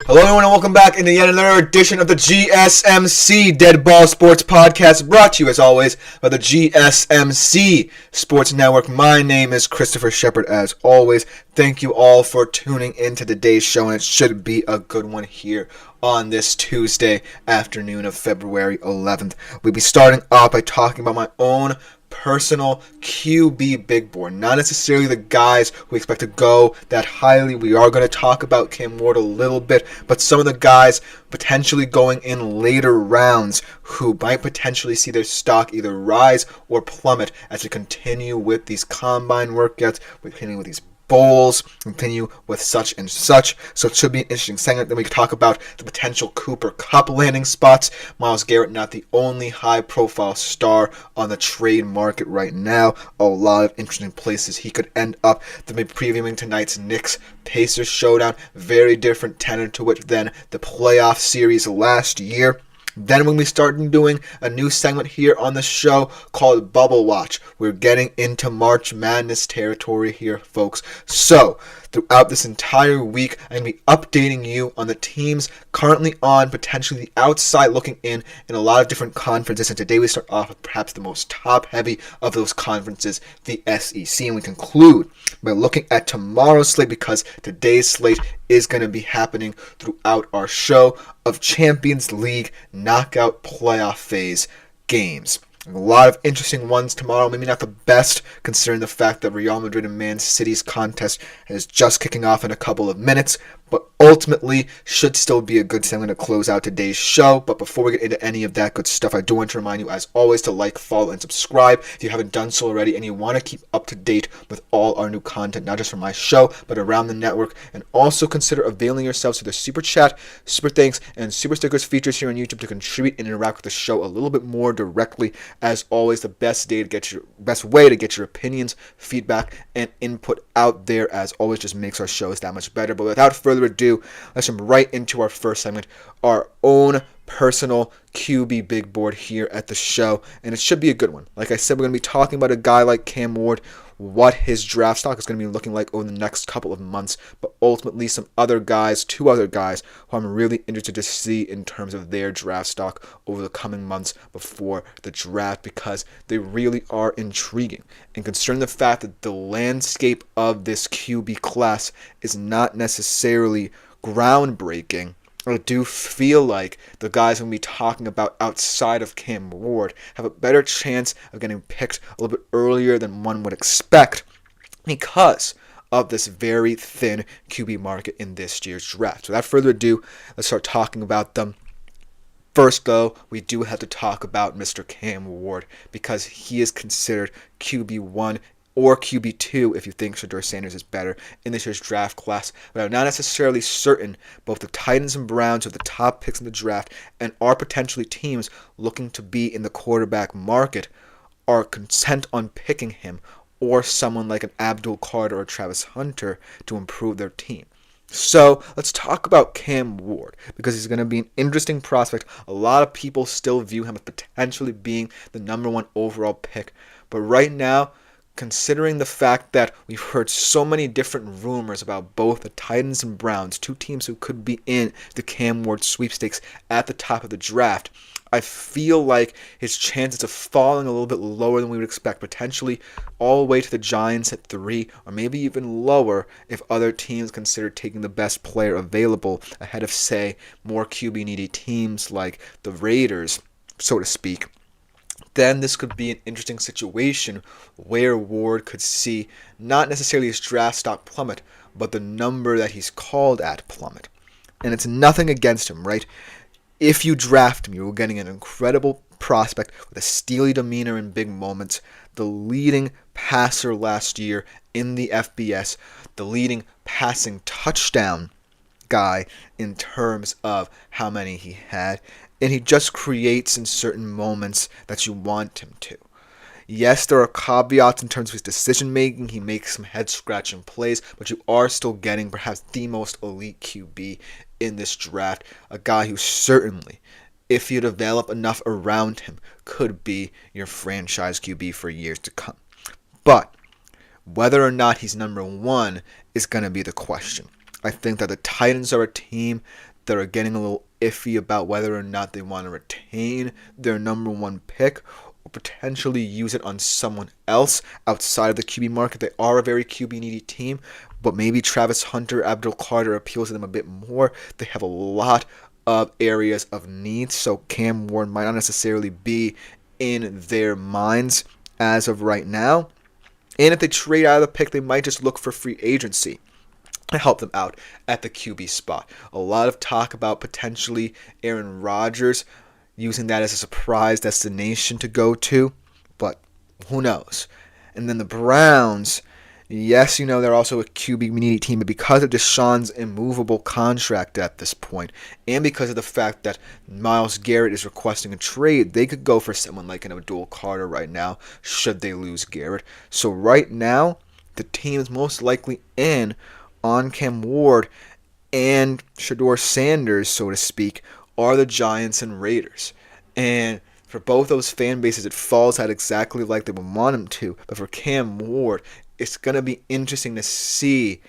Hello everyone and welcome back into yet another edition of the GSMC Dead Ball Sports Podcast, brought to you as always by the GSMC Sports Network. My name is Christopher Shepard as always. Thank you all for tuning into today's show, and it should be a good one here on this Tuesday afternoon of February 11th. We'll be starting off by talking about my own personal QB big board. Not necessarily the guys we expect to go that highly. We are going to talk about Cam Ward a little bit, but some of the guys potentially going in later rounds who might potentially see their stock either rise or plummet as we continue with these combine workouts, we continue with these bowls, continue with such and such. So it should be an interesting segment. Then we can talk about the potential Cooper Kupp landing spots. Myles Garrett, not the only high-profile star on the trade market right now. A lot of interesting places he could end up. Then we'll be previewing tonight's Knicks-Pacers showdown. Very different tenor to it than the playoff series last year. Then when we start doing a new segment here on the show called Bubble Watch, we're getting into March Madness territory here, folks. So, throughout this entire week, I'm going to be updating you on the teams currently on, potentially the outside looking in a lot of different conferences. And today we start off with perhaps the most top-heavy of those conferences, the SEC. And we conclude by looking at tomorrow's slate, because today's slate is going to be happening throughout our show of Champions League knockout playoff phase games. A lot of interesting ones tomorrow. Maybe not the best, considering the fact that Real Madrid and Man City's contest is just kicking off in a couple of minutes, but ultimately should still be a good segment to close out today's show. But before we get into any of that good stuff, I do want to remind you, as always, to like, follow, and subscribe if you haven't done so already and you want to keep up to date with all our new content, not just from my show, but around the network. And also consider availing yourselves to the Super Chat, Super Thanks, and Super Stickers features here on YouTube to contribute and interact with the show a little bit more directly. As always, the best way to get your opinions, feedback, and input out there, as always, just makes our shows that much better. But without further ado, let's jump right into our first segment, our own personal QB big board here at the show, and it should be a good one. Like I said, we're going to be talking about a guy like Cam Ward, what his draft stock is going to be looking like over the next couple of months, but ultimately two other guys who I'm really interested to see in terms of their draft stock over the coming months before the draft, because they really are intriguing. And considering the fact that the landscape of this QB class is not necessarily groundbreaking, I do feel like the guys we'll be talking about outside of Cam Ward have a better chance of getting picked a little bit earlier than one would expect, because of this very thin QB market in this year's draft. So without further ado, let's start talking about them. First, though, we do have to talk about Mr. Cam Ward, because he is considered QB1 or QB2 if you think Shedeur Sanders is better in this year's draft class. But I'm not necessarily certain both the Titans and Browns are the top picks in the draft and are potentially teams looking to be in the quarterback market are content on picking him or someone like an Abdul Carter or Travis Hunter to improve their team. So let's talk about Cam Ward, because he's going to be an interesting prospect. A lot of people still view him as potentially being the number one overall pick. But right now, considering the fact that we've heard so many different rumors about both the Titans and Browns, two teams who could be in the Cam Ward sweepstakes at the top of the draft, I feel like his chances of falling a little bit lower than we would expect, potentially all the way to the Giants at 3, or maybe even lower if other teams consider taking the best player available ahead of, say, more QB-needy teams like the Raiders, so to speak. Then this could be an interesting situation where Ward could see not necessarily his draft stock plummet, but the number that he's called at plummet. And it's nothing against him, right? If you draft him, you're getting an incredible prospect with a steely demeanor in big moments, the leading passer last year in the FBS, the leading passing touchdown guy in terms of how many he had, and he just creates in certain moments that you want him to. Yes, there are caveats in terms of his decision making. He makes some head scratching plays, but you are still getting perhaps the most elite QB in this draft, a guy who certainly, if you develop enough around him, could be your franchise QB for years to come. But whether or not he's number one is going to be the question. I think that the Titans are a team that are getting a little iffy about whether or not they want to retain their number one pick or potentially use it on someone else outside of the QB market. They are a very QB needy team, but maybe Travis Hunter, Abdul Carter appeals to them a bit more. They have a lot of areas of need, so Cam Ward might not necessarily be in their minds as of right now. And if they trade out of the pick, they might just look for free agency to help them out at the QB spot. A lot of talk about potentially Aaron Rodgers using that as a surprise destination to go to, but who knows? And then the Browns, yes, they're also a QB needy team, but because of Deshaun's immovable contract at this point, and because of the fact that Myles Garrett is requesting a trade, they could go for someone like an Abdul Carter right now, should they lose Garrett. So right now, the team is most likely in on Cam Ward and Shedeur Sanders, so to speak, are the Giants and Raiders. And for both those fan bases, it falls out exactly like they would want them to. But for Cam Ward, it's going to be interesting to see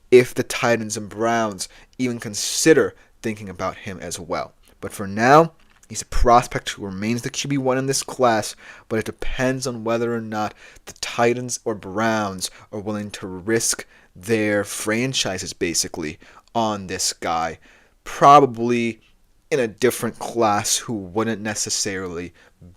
if the Titans and Browns even consider thinking about him as well. But for now, he's a prospect who remains the QB1 in this class, but it depends on whether or not the Titans or Browns are willing to risk their franchises, basically, on this guy. Probably in a different class who wouldn't necessarily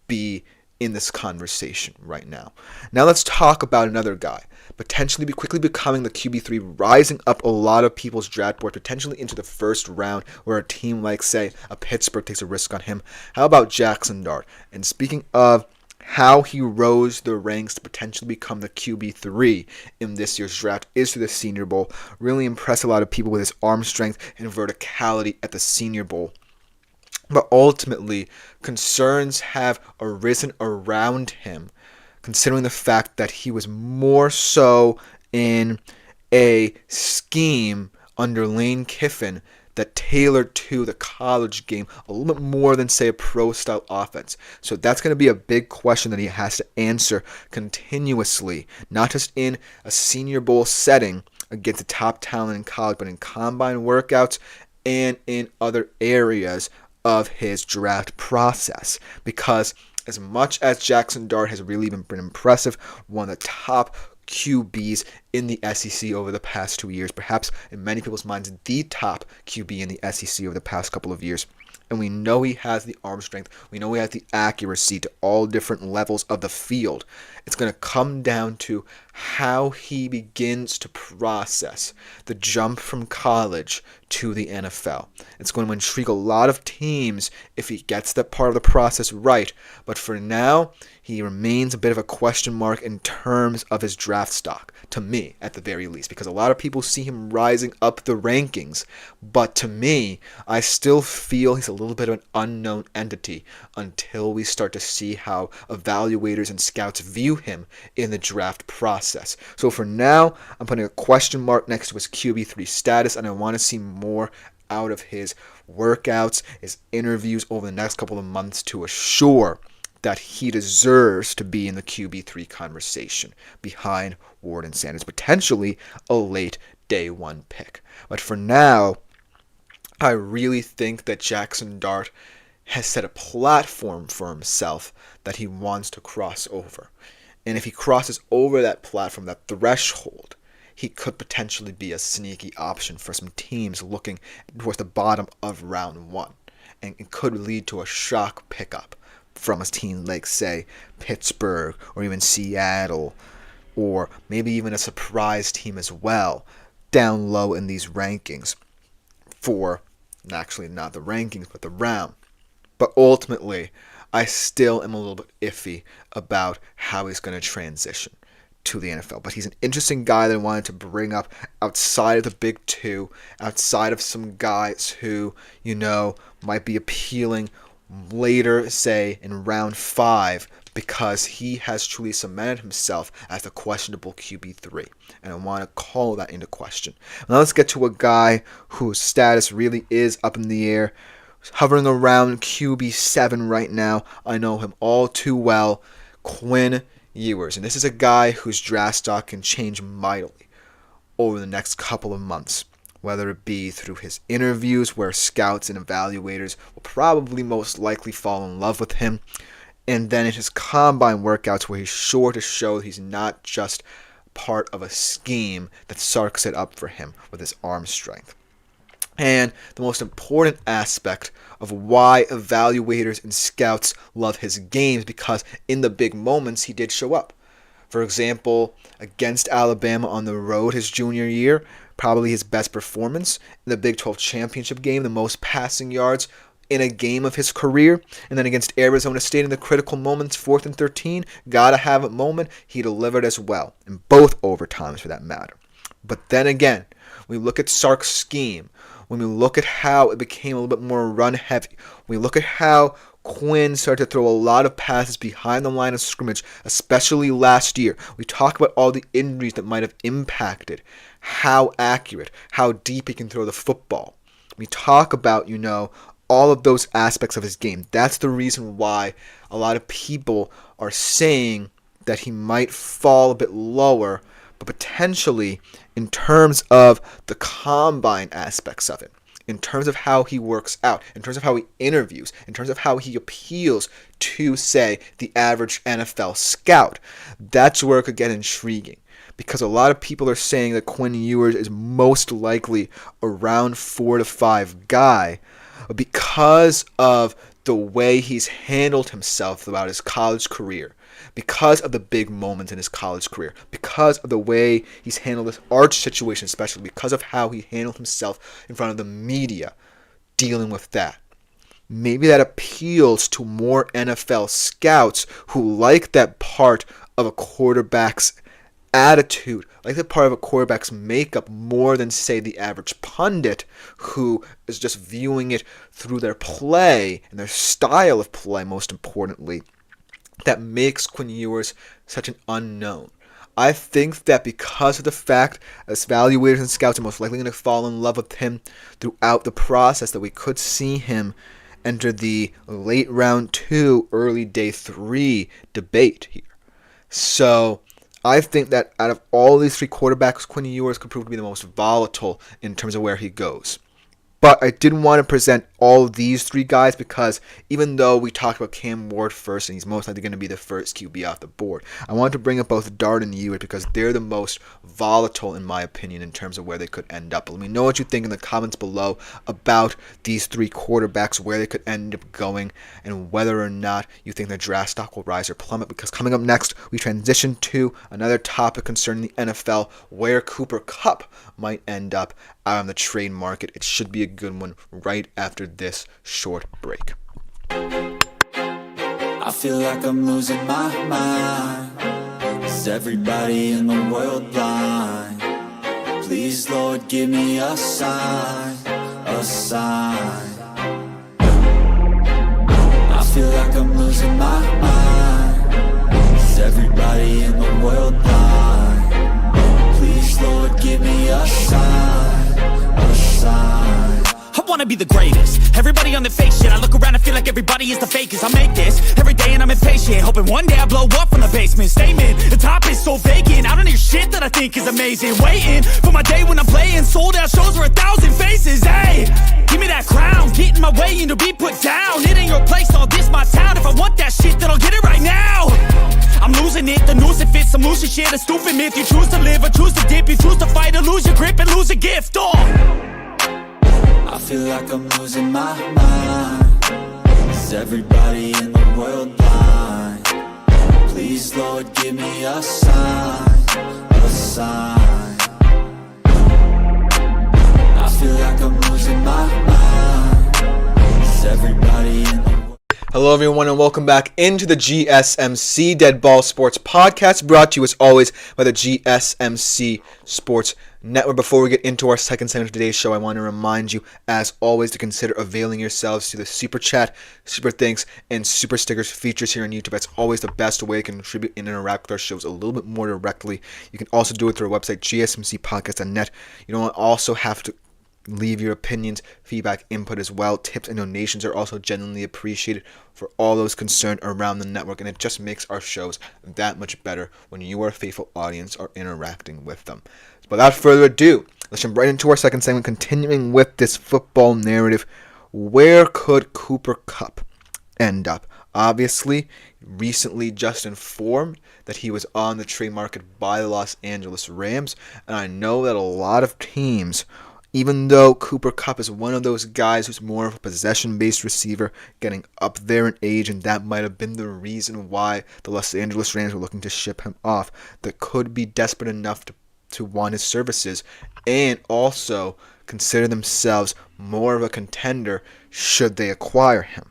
be in this conversation right now. Now let's talk about another guy, potentially quickly becoming the QB3, rising up a lot of people's draft board, potentially into the first round, where a team like, say, a Pittsburgh takes a risk on him. How about Jackson Dart? And speaking of how he rose the ranks to potentially become the QB3 in this year's draft is through the Senior Bowl. Really impressed a lot of people with his arm strength and verticality at the Senior Bowl. But ultimately, concerns have arisen around him, considering the fact that he was more so in a scheme under Lane Kiffin that tailored to the college game a little bit more than, say, a pro-style offense. So that's going to be a big question that he has to answer continuously, not just in a Senior Bowl setting against the top talent in college, but in combine workouts and in other areas of his draft process. Because as much as Jackson Dart has really been impressive, one of the top QBs in the SEC over the past 2 years, perhaps in many people's minds the top QB in the SEC over the past couple of years. And we know he has the arm strength. We know he has the accuracy to all different levels of the field. It's going to come down to how he begins to process the jump from college to the NFL. It's going to intrigue a lot of teams if he gets that part of the process right. But for now, he remains a bit of a question mark in terms of his draft stock, to me, at the very least, because a lot of people see him rising up the rankings. But to me, I still feel he's a little bit of an unknown entity until we start to see how evaluators and scouts view him in the draft process. So for now, I'm putting a question mark next to his QB3 status, and I want to see more out of his workouts, his interviews over the next couple of months to assure that he deserves to be in the QB3 conversation behind Ward and Sanders, potentially a late day one pick. But for now, I really think that Jackson Dart has set a platform for himself that he wants to cross over. And if he crosses over that platform, that threshold, he could potentially be a sneaky option for some teams looking towards the bottom of round one. And it could lead to a shock pickup from a team like, say, Pittsburgh or even Seattle, or maybe even a surprise team as well, down low in these rankings for, actually not the rankings, but the round. But ultimately, I still am a little bit iffy about how he's going to transition to the NFL. But he's an interesting guy that I wanted to bring up outside of the big two, outside of some guys who, might be appealing later, say, in round 5, because he has truly cemented himself as the questionable QB3. And I want to call that into question. Now let's get to a guy whose status really is up in the air, hovering around QB7 right now. I know him all too well, Quinn Ewers. And this is a guy whose draft stock can change mightily over the next couple of months. whether it be through his interviews where scouts and evaluators will probably most likely fall in love with him, and then in his combine workouts where he's sure to show he's not just part of a scheme that Sark set up for him with his arm strength. And the most important aspect of why evaluators and scouts love his games, because in the big moments he did show up. For example, against Alabama on the road his junior year, probably his best performance in the Big 12 championship game, the most passing yards in a game of his career. And then against Arizona State in the critical moments, 4th and 13, gotta have a moment, he delivered as well, in both overtimes for that matter. But then again, we look at Sark's scheme, when we look at how it became a little bit more run heavy, we look at how Quinn started to throw a lot of passes behind the line of scrimmage, especially last year. We talk about all the injuries that might have impacted how accurate, how deep he can throw the football. We talk about, all of those aspects of his game. That's the reason why a lot of people are saying that he might fall a bit lower, but potentially in terms of the combine aspects of it, in terms of how he works out, in terms of how he interviews, in terms of how he appeals to, say, the average NFL scout, that's where it could get intriguing. Because a lot of people are saying that Quinn Ewers is most likely a round 4 to 5 guy because of the way he's handled himself throughout his college career, because of the big moments in his college career, because of the way he's handled this arch situation, especially because of how he handled himself in front of the media, dealing with that. Maybe that appeals to more NFL scouts who like that part of a quarterback's attitude, like the part of a quarterback's makeup, more than, say, the average pundit who is just viewing it through their play and their style of play, most importantly, that makes Quinn Ewers such an unknown. I think that because of the fact that evaluators and scouts are most likely going to fall in love with him throughout the process, that we could see him enter the late round 2, early day 3 debate here. So I think that out of all these 3 quarterbacks, Quinn Ewers could prove to be the most volatile in terms of where he goes. But I didn't want to present all these 3 guys because even though we talked about Cam Ward first and he's most likely going to be the first QB off the board, I wanted to bring up both Dart and Ewers because they're the most volatile in my opinion in terms of where they could end up. Let me know what you think in the comments below about these 3 quarterbacks, where they could end up going, and whether or not you think their draft stock will rise or plummet, because coming up next, we transition to another topic concerning the NFL, where Cooper Kupp might end up out on the trade market. It should be a good one right after this short break. I feel like I'm losing my mind. Is everybody in the world blind? Please, Lord, give me a sign, a sign. I feel like I'm losing my mind. Is everybody in the world blind? Please, Lord, give me a sign, a sign. I wanna be the greatest. Everybody on the fake shit. I look around and feel like everybody is the fakest. I make this every day and I'm impatient, hoping one day I blow up from the basement. Statement, the top is so vacant. I don't hear shit that I think is amazing. Waiting for my day when I'm playing sold out shows for 1,000 faces. Hey, give me that crown, get in my way and to be put down. It ain't your place, all this my town. If I want that shit, then I'll get it right now. I'm losing it, the noose it fits. Some losing shit, a stupid myth. You choose to live or choose to dip. You choose to fight or lose your grip and lose a gift. I feel like I'm losing my mind. Is everybody in the world blind? Please, Lord, give me a sign, a sign. I feel like I'm losing my mind. Is everybody in the world? Hello everyone and welcome back into the GSMC Dead Ball Sports Podcast, brought to you as always by the GSMC Sports Network. Before we get into our second segment of today's show, I want to remind you, as always, to consider availing yourselves to the Super Chat, Super Thanks, and Super Stickers features here on YouTube. That's always the best way to contribute and interact with our shows a little bit more directly. You can also do it through our website, gsmcspodcast.net. You don't also have to leave your opinions, feedback, input as well. Tips and donations are also genuinely appreciated for all those concerned around the network, and it just makes our shows that much better when you, our faithful audience, are interacting with them. So without further ado, let's jump right into our second segment, continuing with this football narrative. Where could Cooper Kupp end up? Obviously, recently just informed that he was on the trade market by the Los Angeles Rams, and I know that a lot of teams, even though Cooper Kupp is one of those guys who's more of a possession-based receiver, getting up there in age, and that might have been the reason why the Los Angeles Rams were looking to ship him off, that could be desperate enough to want his services, and also consider themselves more of a contender should they acquire him.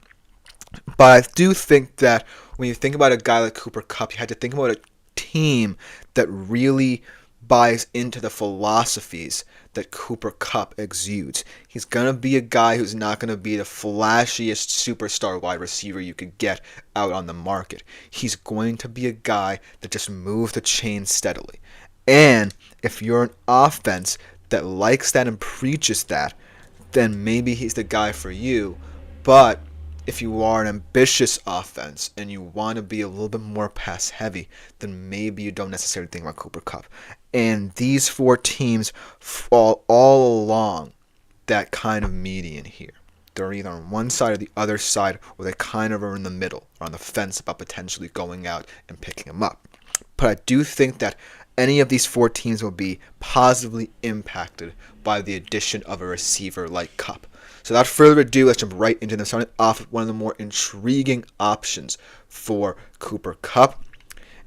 But I do think that when you think about a guy like Cooper Kupp, you had to think about a team that really buys into the philosophies that Cooper Kupp exudes. He's going to be a guy who's not going to be the flashiest superstar wide receiver you could get out on the market. He's going to be a guy that just moves the chain steadily. And if you're an offense that likes that and preaches that, then maybe he's the guy for you. But if you are an ambitious offense and you want to be a little bit more pass heavy, then maybe you don't necessarily think about Cooper Kupp. And these four teams fall all along that kind of median here. They're either on one side or the other side, or they kind of are in the middle, or on the fence about potentially going out and picking him up. But I do think that any of these four teams will be positively impacted by the addition of a receiver like Kupp. So without further ado, let's jump right into them. Starting off with one of the more intriguing options for Cooper Kupp,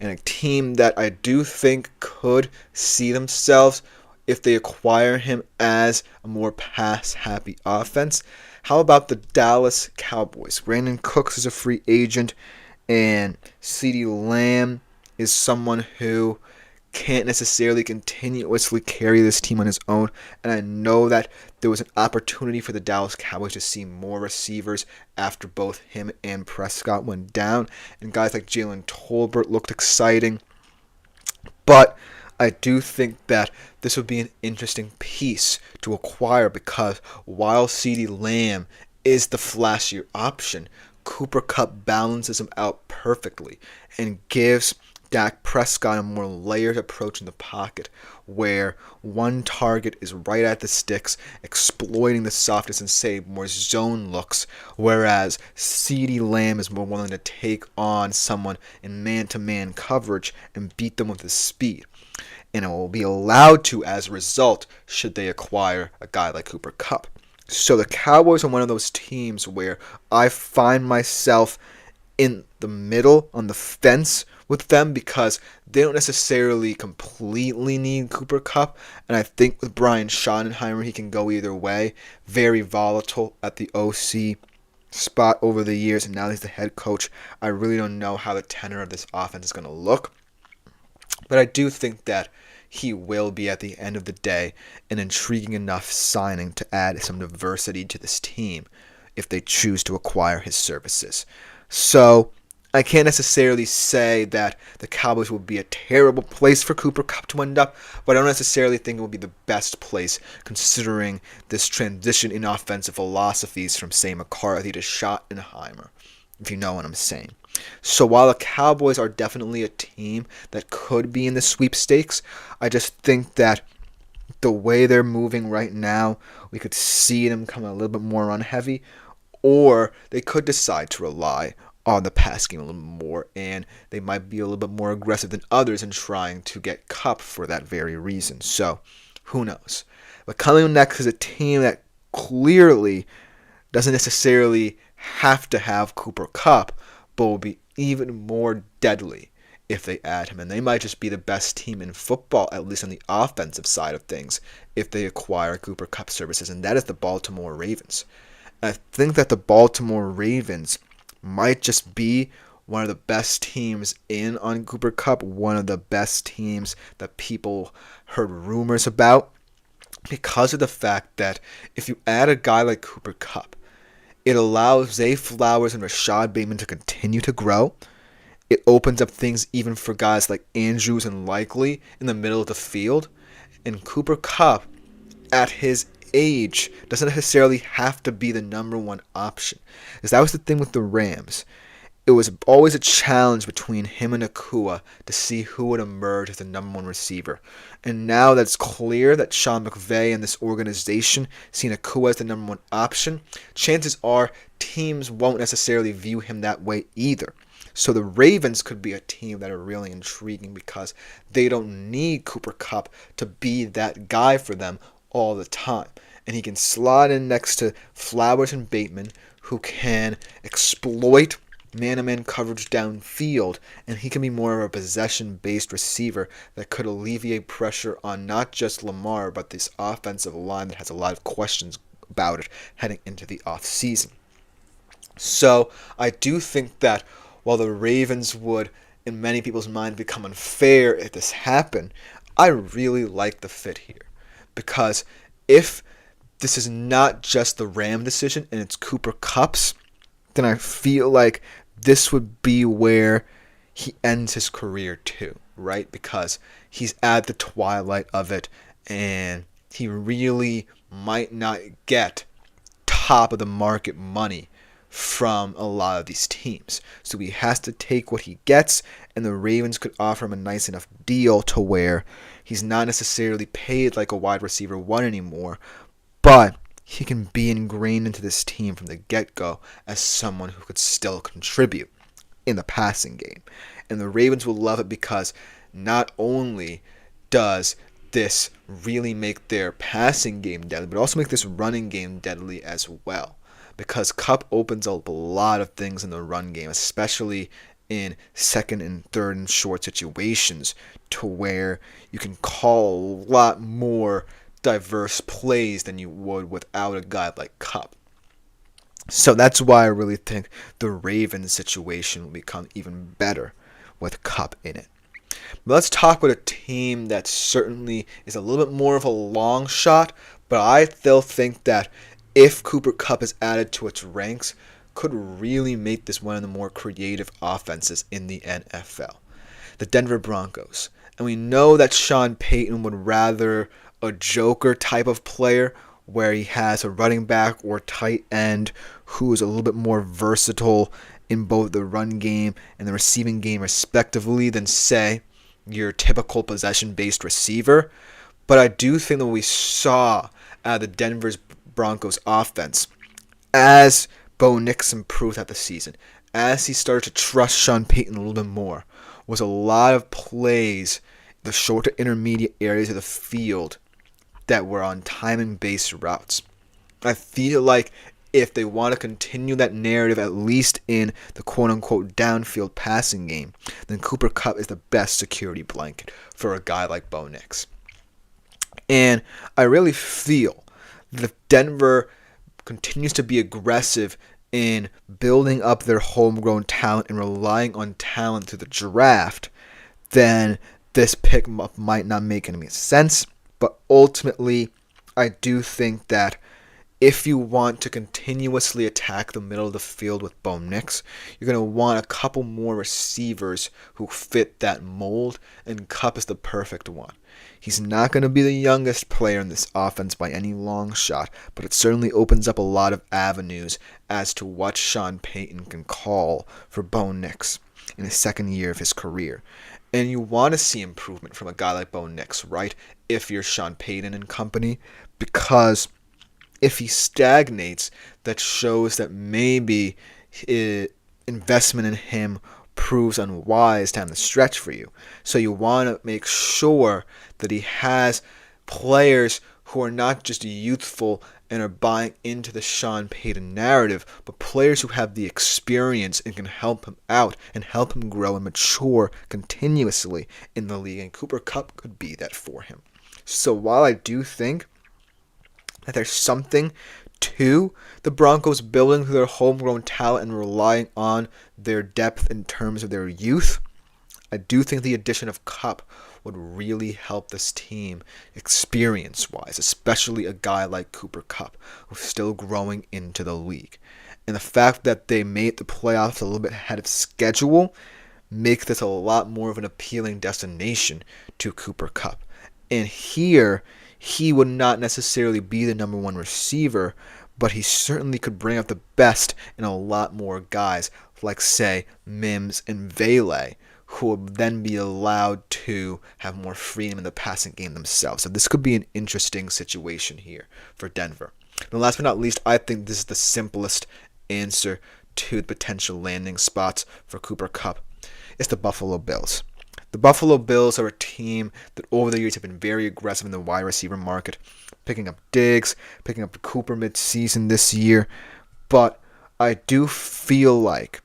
and a team that I do think could see themselves, if they acquire him, as a more pass-happy offense. How about the Dallas Cowboys? Brandon Cooks is a free agent, and CeeDee Lamb is someone who can't necessarily continuously carry this team on his own, and I know that there was an opportunity for the Dallas Cowboys to see more receivers after both him and Prescott went down, and guys like Jalen Tolbert looked exciting, but I do think that this would be an interesting piece to acquire, because while CeeDee Lamb is the flashier option, Cooper Kupp balances him out perfectly and gives Dak Prescott a more layered approach in the pocket, where one target is right at the sticks, exploiting the softness and say more zone looks, whereas CeeDee Lamb is more willing to take on someone in man-to-man coverage and beat them with his speed. And it will be allowed to as a result should they acquire a guy like Cooper Kupp. So the Cowboys are one of those teams where I find myself in the middle, on the fence with them, because they don't necessarily completely need Cooper Kupp, and I think with Brian Schottenheimer he can go either way. Very volatile at the OC spot over the years, and now he's the head coach. I really don't know how the tenor of this offense is going to look, but I do think that he will be, at the end of the day, an intriguing enough signing to add some diversity to this team if they choose to acquire his services. So I can't necessarily say that the Cowboys will be a terrible place for Cooper Kupp to end up, but I don't necessarily think it will be the best place considering this transition in offensive philosophies from, say, McCarthy to Schottenheimer, if you know what I'm saying. So while the Cowboys are definitely a team that could be in the sweepstakes, I just think that the way they're moving right now, we could see them come a little bit more run heavy, or they could decide to rely on the pass game a little more, and they might be a little bit more aggressive than others in trying to get Kupp for that very reason. So, who knows? But coming next is a team that clearly doesn't necessarily have to have Cooper Kupp, but will be even more deadly if they add him. And they might just be the best team in football, at least on the offensive side of things, if they acquire Cooper Kupp services, and that is the Baltimore Ravens. I think that the Baltimore Ravens might just be one of the best teams in on Cooper Kupp, one of the best teams that people heard rumors about, because of the fact that if you add a guy like Cooper Kupp, it allows Zay Flowers and Rashad Bateman to continue to grow. It opens up things even for guys like Andrews and Likely in the middle of the field. And Cooper Kupp, at his age, doesn't necessarily have to be the number one option. Because that was the thing with the Rams. it was always a challenge between him and Nakua to see who would emerge as the number one receiver. And now that it's clear that Sean McVay and this organization see Nakua as the number one option, chances are teams won't necessarily view him that way either. So the Ravens could be a team that are really intriguing because they don't need Cooper Kupp to be that guy for them all the time. And he can slot in next to Flowers and Bateman, who can exploit man-to-man coverage downfield, and he can be more of a possession-based receiver that could alleviate pressure on not just Lamar, but this offensive line that has a lot of questions about it heading into the offseason. So I do think that while the Ravens would, in many people's minds, become unfair if this happened, I really like the fit here. Because if this is not just the Ram decision and it's Cooper Kupp's, then I feel like this would be where he ends his career too, right? Because he's at the twilight of it and he really might not get top of the market money from a lot of these teams. So he has to take what he gets, and the Ravens could offer him a nice enough deal to where he's not necessarily paid like a wide receiver one anymore, but he can be ingrained into this team from the get-go as someone who could still contribute in the passing game. And the Ravens will love it because not only does this really make their passing game deadly, but also make this running game deadly as well. Because Kupp opens up a lot of things in the run game, especially in second and third and short situations, to where you can call a lot more diverse plays than you would without a guy like Kupp. So that's why I really think the Ravens situation will become even better with Kupp in it. But let's talk about a team that certainly is a little bit more of a long shot, but I still think that if Cooper Kupp is added to its ranks, could really make this one of the more creative offenses in the NFL. The Denver Broncos. And we know that Sean Payton would rather a joker type of player where he has a running back or tight end who is a little bit more versatile in both the run game and the receiving game respectively than, say, your typical possession-based receiver. But I do think that we saw out of the Denver's Broncos offense as Bo Nix improved throughout the season, as he started to trust Sean Payton a little bit more, was a lot of plays in the short to intermediate areas of the field that were on timing-based routes. I feel like if they want to continue that narrative, at least in the quote-unquote downfield passing game, then Cooper Kupp is the best security blanket for a guy like Bo Nix. And I really feel that if Denver continues to be aggressive in building up their homegrown talent and relying on talent through the draft, then this pick might not make any sense. But ultimately, I do think that if you want to continuously attack the middle of the field with Bo Nix, you're going to want a couple more receivers who fit that mold, and Kupp is the perfect one. He's not going to be the youngest player in this offense by any long shot, but it certainly opens up a lot of avenues as to what Sean Payton can call for Bo Nix in his second year of his career. And you want to see improvement from a guy like Bo Nix, right? If you're Sean Payton and company, because if he stagnates, that shows that maybe investment in him proves unwise down the stretch for you. So you want to make sure that he has players who are not just youthful and are buying into the Sean Payton narrative, but players who have the experience and can help him out and help him grow and mature continuously in the league. And Cooper Kupp could be that for him. So while I do think that there's something to the Broncos building through their homegrown talent and relying on their depth in terms of their youth, I do think the addition of Kupp would really help this team experience-wise, especially a guy like Cooper Kupp, who's still growing into the league. And the fact that they made the playoffs a little bit ahead of schedule makes this a lot more of an appealing destination to Cooper Kupp. And here, he would not necessarily be the number one receiver, but he certainly could bring out the best in a lot more guys like, say, Mims and Vele, who will then be allowed to have more freedom in the passing game themselves. So this could be an interesting situation here for Denver. And last but not least, I think this is the simplest answer to the potential landing spots for Cooper Kupp. It's the Buffalo Bills. The Buffalo Bills are a team that over the years have been very aggressive in the wide receiver market, picking up Diggs, picking up Cooper mid-season this year. But I do feel like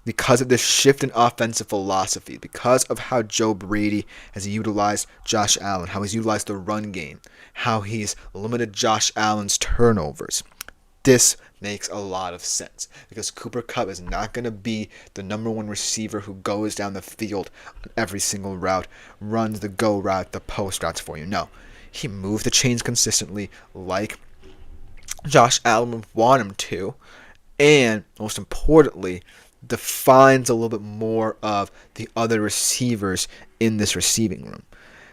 because of this shift in offensive philosophy, because of how Joe Brady has utilized Josh Allen, how he's utilized the run game, how he's limited Josh Allen's turnovers, this makes a lot of sense because Cooper Kupp is not going to be the number one receiver who goes down the field on every single route, runs the go route, the post routes for you. No, he moves the chains consistently like Josh Allen would want him to, and most importantly, defines a little bit more of the other receivers in this receiving room.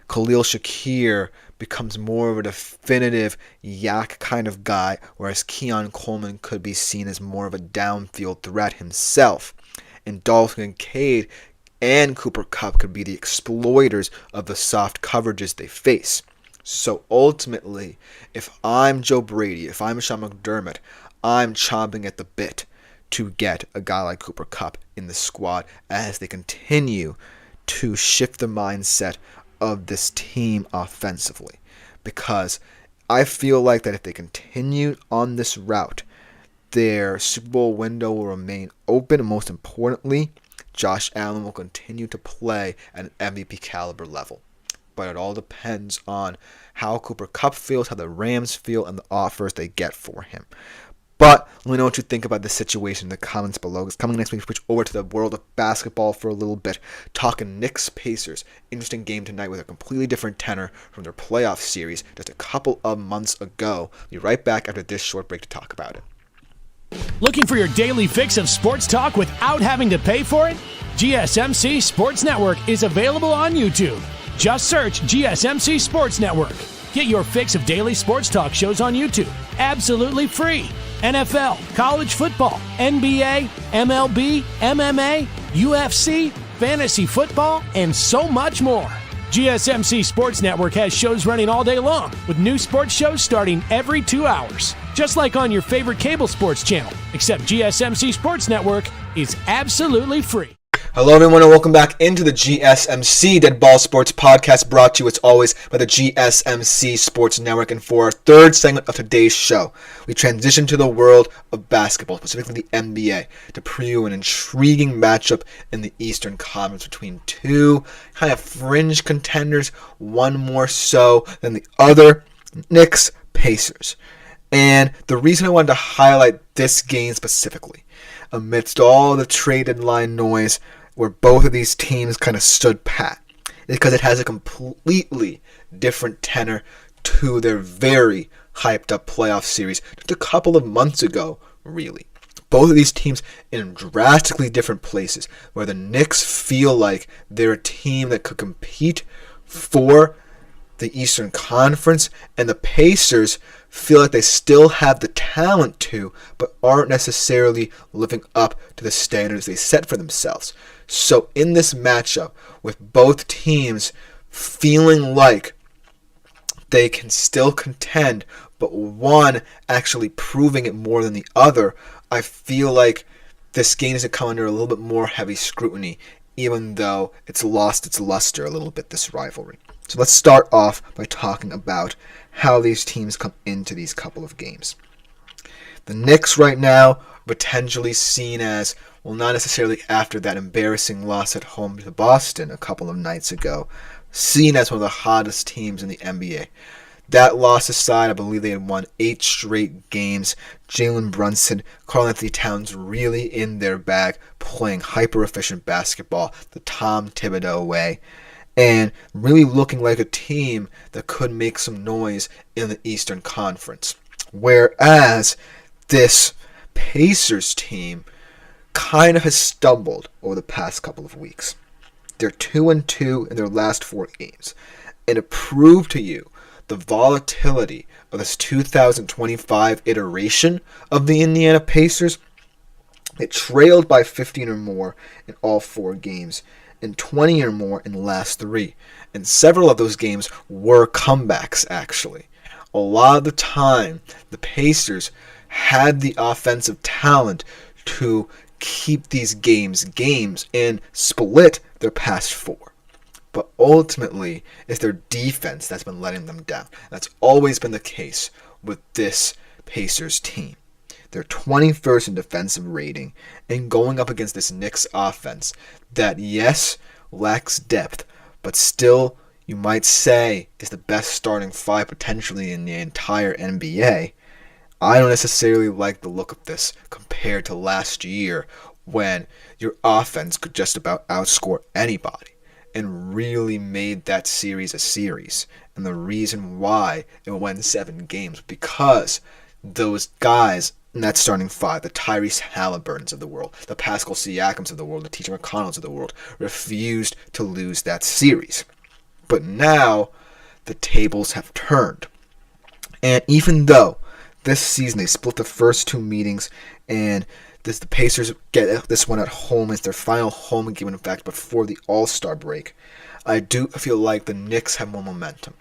Khalil Shakir becomes more of a definitive yak kind of guy, whereas Keon Coleman could be seen as more of a downfield threat himself. And Dalton Kincaid and Cooper Kupp could be the exploiters of the soft coverages they face. So ultimately, if I'm Joe Brady, if I'm Sean McDermott, I'm chomping at the bit to get a guy like Cooper Kupp in the squad as they continue to shift the mindset of this team offensively, because I feel like that if they continue on this route, their Super Bowl window will remain open, and most importantly, Josh Allen will continue to play at an MVP caliber level. But it all depends on how Cooper Kupp feels, how the Rams feel, and the offers they get for him. But let me know what you think about this situation in the comments below. Because coming next week, we switch over to the world of basketball for a little bit. Talking Knicks Pacers. Interesting game tonight with a completely different tenor from their playoff series just a couple of months ago. We'll be right back after this short break to talk about it. Looking for your daily fix of sports talk without having to pay for it? GSMC Sports Network is available on YouTube. Just search GSMC Sports Network. Get your fix of daily sports talk shows on YouTube, absolutely free. NFL, college football, NBA, MLB, MMA, UFC, fantasy football, and so much more. GSMC Sports Network has shows running all day long, with new sports shows starting every 2 hours. Just like on your favorite cable sports channel, except GSMC Sports Network is absolutely free. Hello everyone and welcome back into the GSMC Dead Ball Sports Podcast, brought to you as always by the GSMC Sports Network. And for our third segment of today's show, we transition to the world of basketball, specifically the NBA, to preview an intriguing matchup in the Eastern Conference between two kind of fringe contenders, one more so than the other, Knicks Pacers. And the reason I wanted to highlight this game specifically, amidst all the trade deadline noise where both of these teams kind of stood pat, is because it has a completely different tenor to their very hyped up playoff series just a couple of months ago, really. Both of these teams in drastically different places, where the Knicks feel like they're a team that could compete for the Eastern Conference, and the Pacers feel like they still have the talent to, but aren't necessarily living up to the standards they set for themselves. So in this matchup, with both teams feeling like they can still contend, but one actually proving it more than the other, I feel like this game is come under a little bit more heavy scrutiny, even though it's lost its luster a little bit, this rivalry. So let's start off by talking about how these teams come into these couple of games. The Knicks right now potentially seen as, well, not necessarily after that embarrassing loss at home to Boston a couple of nights ago, seen as one of the hottest teams in the NBA. That loss aside, I believe they had won 8 straight games. Jalen Brunson, Karl-Anthony Towns really in their bag, playing hyper-efficient basketball the Tom Thibodeau way, and really looking like a team that could make some noise in the Eastern Conference. Whereas this Pacers team kind of has stumbled over the past couple of weeks. They're 2-2 in their last 4 games. And to prove to you the volatility of this 2025 iteration of the Indiana Pacers, It trailed by 15 or more in all 4 games, and 20 or more in the last 3. And several of those games were comebacks, actually. A lot of the time, the Pacers had the offensive talent to keep these games and split their past 4. But ultimately, it's their defense that's been letting them down. That's always been the case with this Pacers team. They're 21st in defensive rating, and going up against this Knicks offense that, yes, lacks depth, but still, you might say, is the best starting 5 potentially in the entire NBA. I don't necessarily like the look of this compared to last year when your offense could just about outscore anybody and really made that series a series. And the reason why it went 7 games, because those guys in that starting 5, the Tyrese Halliburtons of the world, the Pascal Siakams of the world, the TJ McConnells of the world, refused to lose that series. But now, the tables have turned. And even though this season they split the first 2 meetings, and the Pacers get this one at home, it's their final home game, in fact, before the All-Star break, I do feel like the Knicks have more momentum.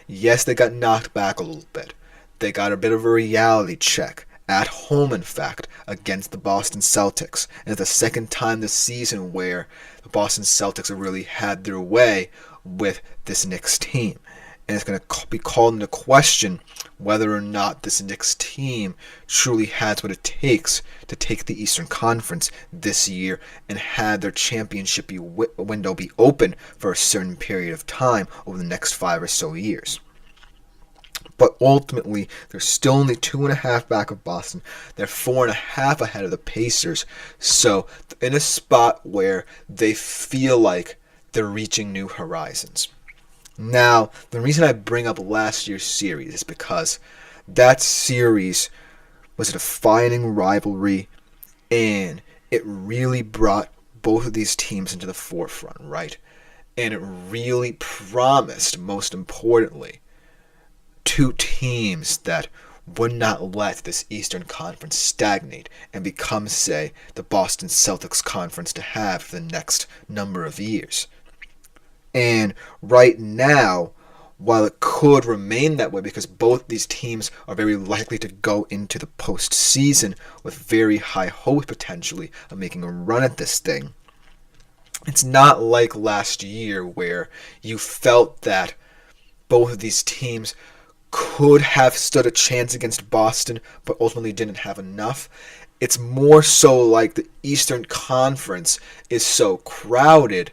Yes, they got knocked back a little bit. They got a bit of a reality check. At home, in fact, against the Boston Celtics. And it's the second time this season where the Boston Celtics have really had their way with this Knicks team. And it's going to be called into question whether or not this Knicks team truly has what it takes to take the Eastern Conference this year and have their championship window be open for a certain period of time over the next 5 or so years. But ultimately, they're still only 2.5 back of Boston. They're 4.5 ahead of the Pacers. So, in a spot where they feel like they're reaching new horizons. Now, the reason I bring up last year's series is because that series was a defining rivalry, and it really brought both of these teams into the forefront, right? And it really promised, most importantly, 2 teams that would not let this Eastern Conference stagnate and become, say, the Boston Celtics conference to have for the next number of years. And right now, while it could remain that way because both these teams are very likely to go into the postseason with very high hope potentially of making a run at this thing, it's not like last year where you felt that both of these teams could have stood a chance against Boston, but ultimately didn't have enough. It's more so like the Eastern Conference is so crowded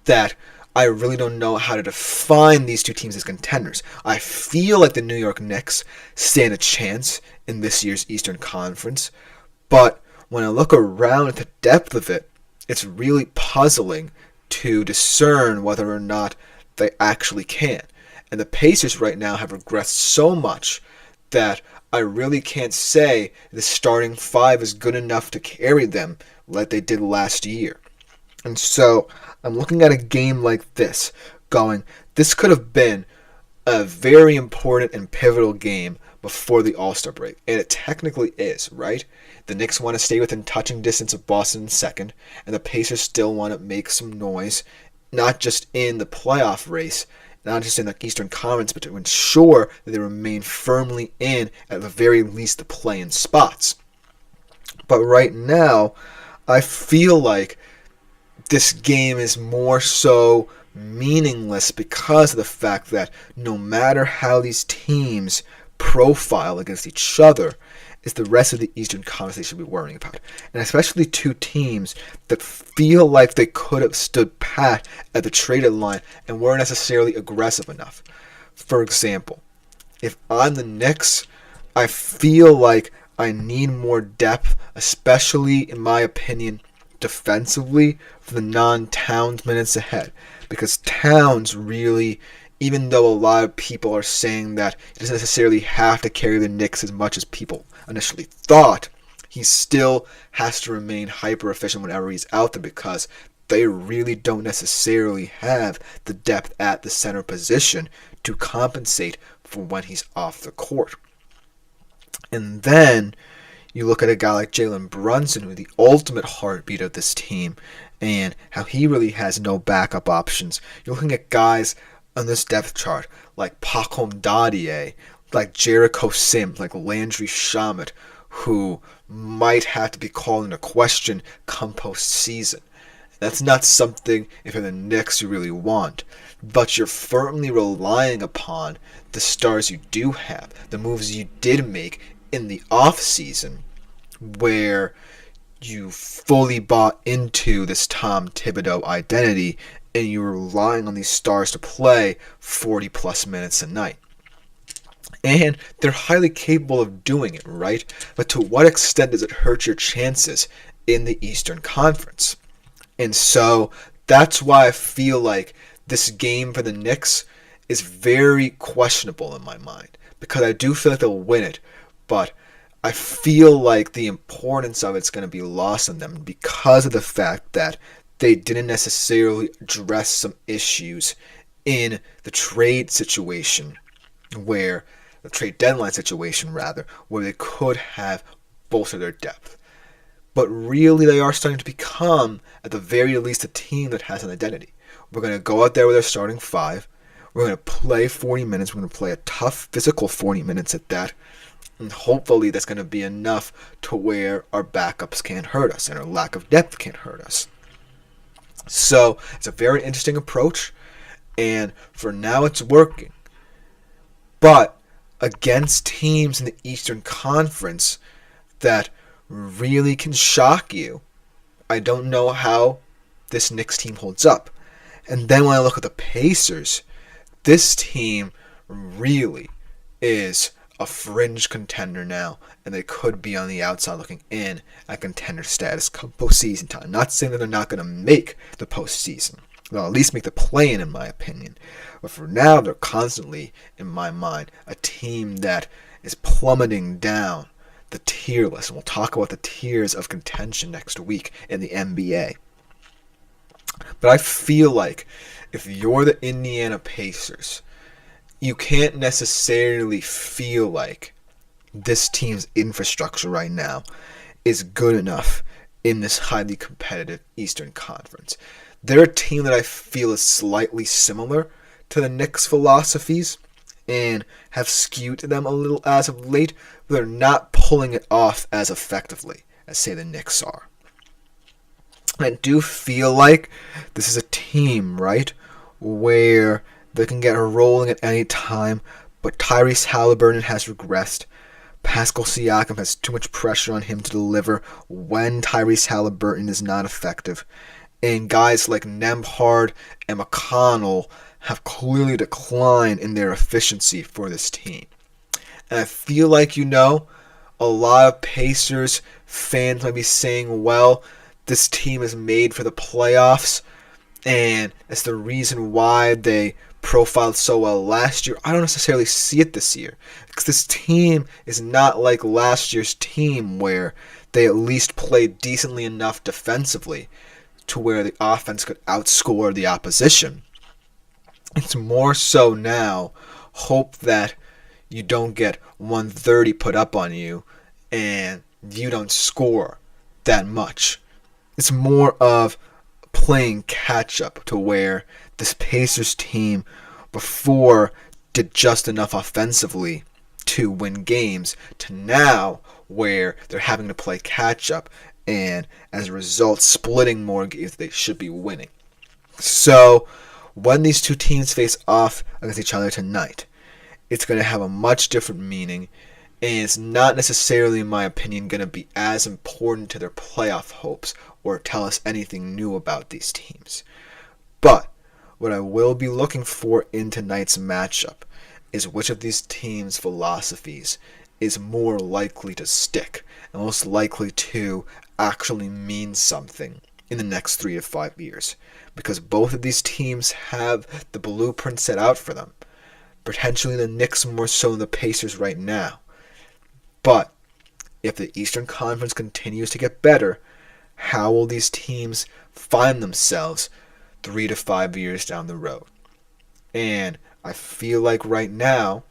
that I really don't know how to define these 2 teams as contenders. I feel like the New York Knicks stand a chance in this year's Eastern Conference, but when I look around at the depth of it, it's really puzzling to discern whether or not they actually can. And the Pacers right now have regressed so much that I really can't say the starting 5 is good enough to carry them like they did last year. And so I'm looking at a game like this going, this could have been a very important and pivotal game before the All-Star break. And it technically is, right? The Knicks want to stay within touching distance of Boston in second, and the Pacers still want to make some noise, not just in the playoff race, not just in the Eastern Conference, but to ensure that they remain firmly in, at the very least, the play-in spots. But right now, I feel like this game is more so meaningless because of the fact that no matter how these teams profile against each other, it's the rest of the Eastern Conference they should be worrying about. And especially 2 teams that feel like they could have stood pat at the trade deadline and weren't necessarily aggressive enough. For example, if I'm the Knicks, I feel like I need more depth, especially, in my opinion, defensively for the non-Towns minutes ahead. Because Towns really, even though a lot of people are saying that he doesn't necessarily have to carry the Knicks as much as people initially thought, he still has to remain hyper efficient whenever he's out there because they really don't necessarily have the depth at the center position to compensate for when he's off the court. And then You look at a guy like Jalen Brunson, who's the ultimate heartbeat of this team, and how he really has no backup options. You're looking at guys on this depth chart like Pacom Dadier, like Jericho Sims, like Landry Shamet, who might have to be called into question come postseason. That's not something, if you're the Knicks, you really want. But you're firmly relying upon the stars you do have, the moves you did make in the offseason, where you fully bought into this Tom Thibodeau identity and you're relying on these stars to play 40 plus minutes a night. And they're highly capable of doing it, right? But to what extent does it hurt your chances in the Eastern Conference? And so that's why I feel like this game for the Knicks is very questionable in my mind. Because I do feel like they'll win it, but I feel like the importance of it's going to be lost on them because of the fact that they didn't necessarily address some issues in the trade situation where the trade deadline situation rather, where they could have bolstered their depth. But really they are starting to become, at the very least, a team that has an identity. We're going to go out there with our starting five. We're going to play 40 minutes. We're going to play a tough physical 40 minutes at that. And hopefully that's going to be enough to where our backups can't hurt us and our lack of depth can't hurt us. So it's a very interesting approach. And for now it's working. But against teams in the Eastern Conference that really can shock you, I don't know how this Knicks team holds up. And then when I look at the Pacers, this team really is a fringe contender now, and they could be on the outside looking in at contender status come postseason time. Not saying that they're not going to make the postseason. They'll at least make the play-in, in my opinion. But for now, they're constantly, in my mind, a team that is plummeting down the tier list. And we'll talk about the tiers of contention next week in the NBA. But I feel like if you're the Indiana Pacers, you can't necessarily feel like this team's infrastructure right now is good enough in this highly competitive Eastern Conference. They're a team that I feel is slightly similar to the Knicks' philosophies and have skewed them a little as of late, but they're not pulling it off as effectively as, say, the Knicks are. I do feel like this is a team, right, where they can get rolling at any time, but Tyrese Halliburton has regressed. Pascal Siakam has too much pressure on him to deliver when Tyrese Halliburton is not effective. And guys like Nembhard and McConnell have clearly declined in their efficiency for this team. And I feel like, a lot of Pacers fans might be saying, well, this team is made for the playoffs, and it's the reason why they profiled so well last year. I don't necessarily see it this year, because this team is not like last year's team where they at least played decently enough defensively to where the offense could outscore the opposition. It's more so now hope that you don't get 130 put up on you and you don't score that much. It's more of playing catch up to where this Pacers team before did just enough offensively to win games to now where they're having to play catch up and as a result splitting more games they should be winning. So when these two teams face off against each other tonight, it's going to have a much different meaning, and it's not necessarily, in my opinion, going to be as important to their playoff hopes or tell us anything new about these teams. But what I will be looking for in tonight's matchup is which of these teams' philosophies is more likely to stick and most likely to actually mean something in the next 3 to 5 years. Because both of these teams have the blueprint set out for them. Potentially the Knicks more so than the Pacers right now. But if the Eastern Conference continues to get better, how will these teams find themselves 3 to 5 years down the road? And I feel like right now,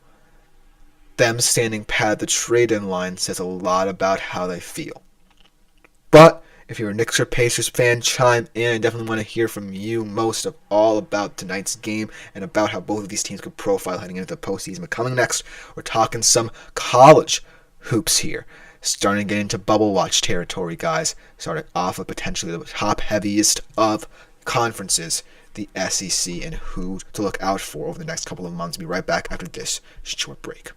them standing pat at the trade-in line says a lot about how they feel. But if you're a Knicks or Pacers fan, chime in. I definitely want to hear from you most of all about tonight's game and about how both of these teams could profile heading into the postseason. But coming next, we're talking some college hoops here. Starting to get into bubble watch territory, guys. Starting off with potentially the top heaviest of conferences, the SEC, and who to look out for over the next couple of months. Be right back after this short break.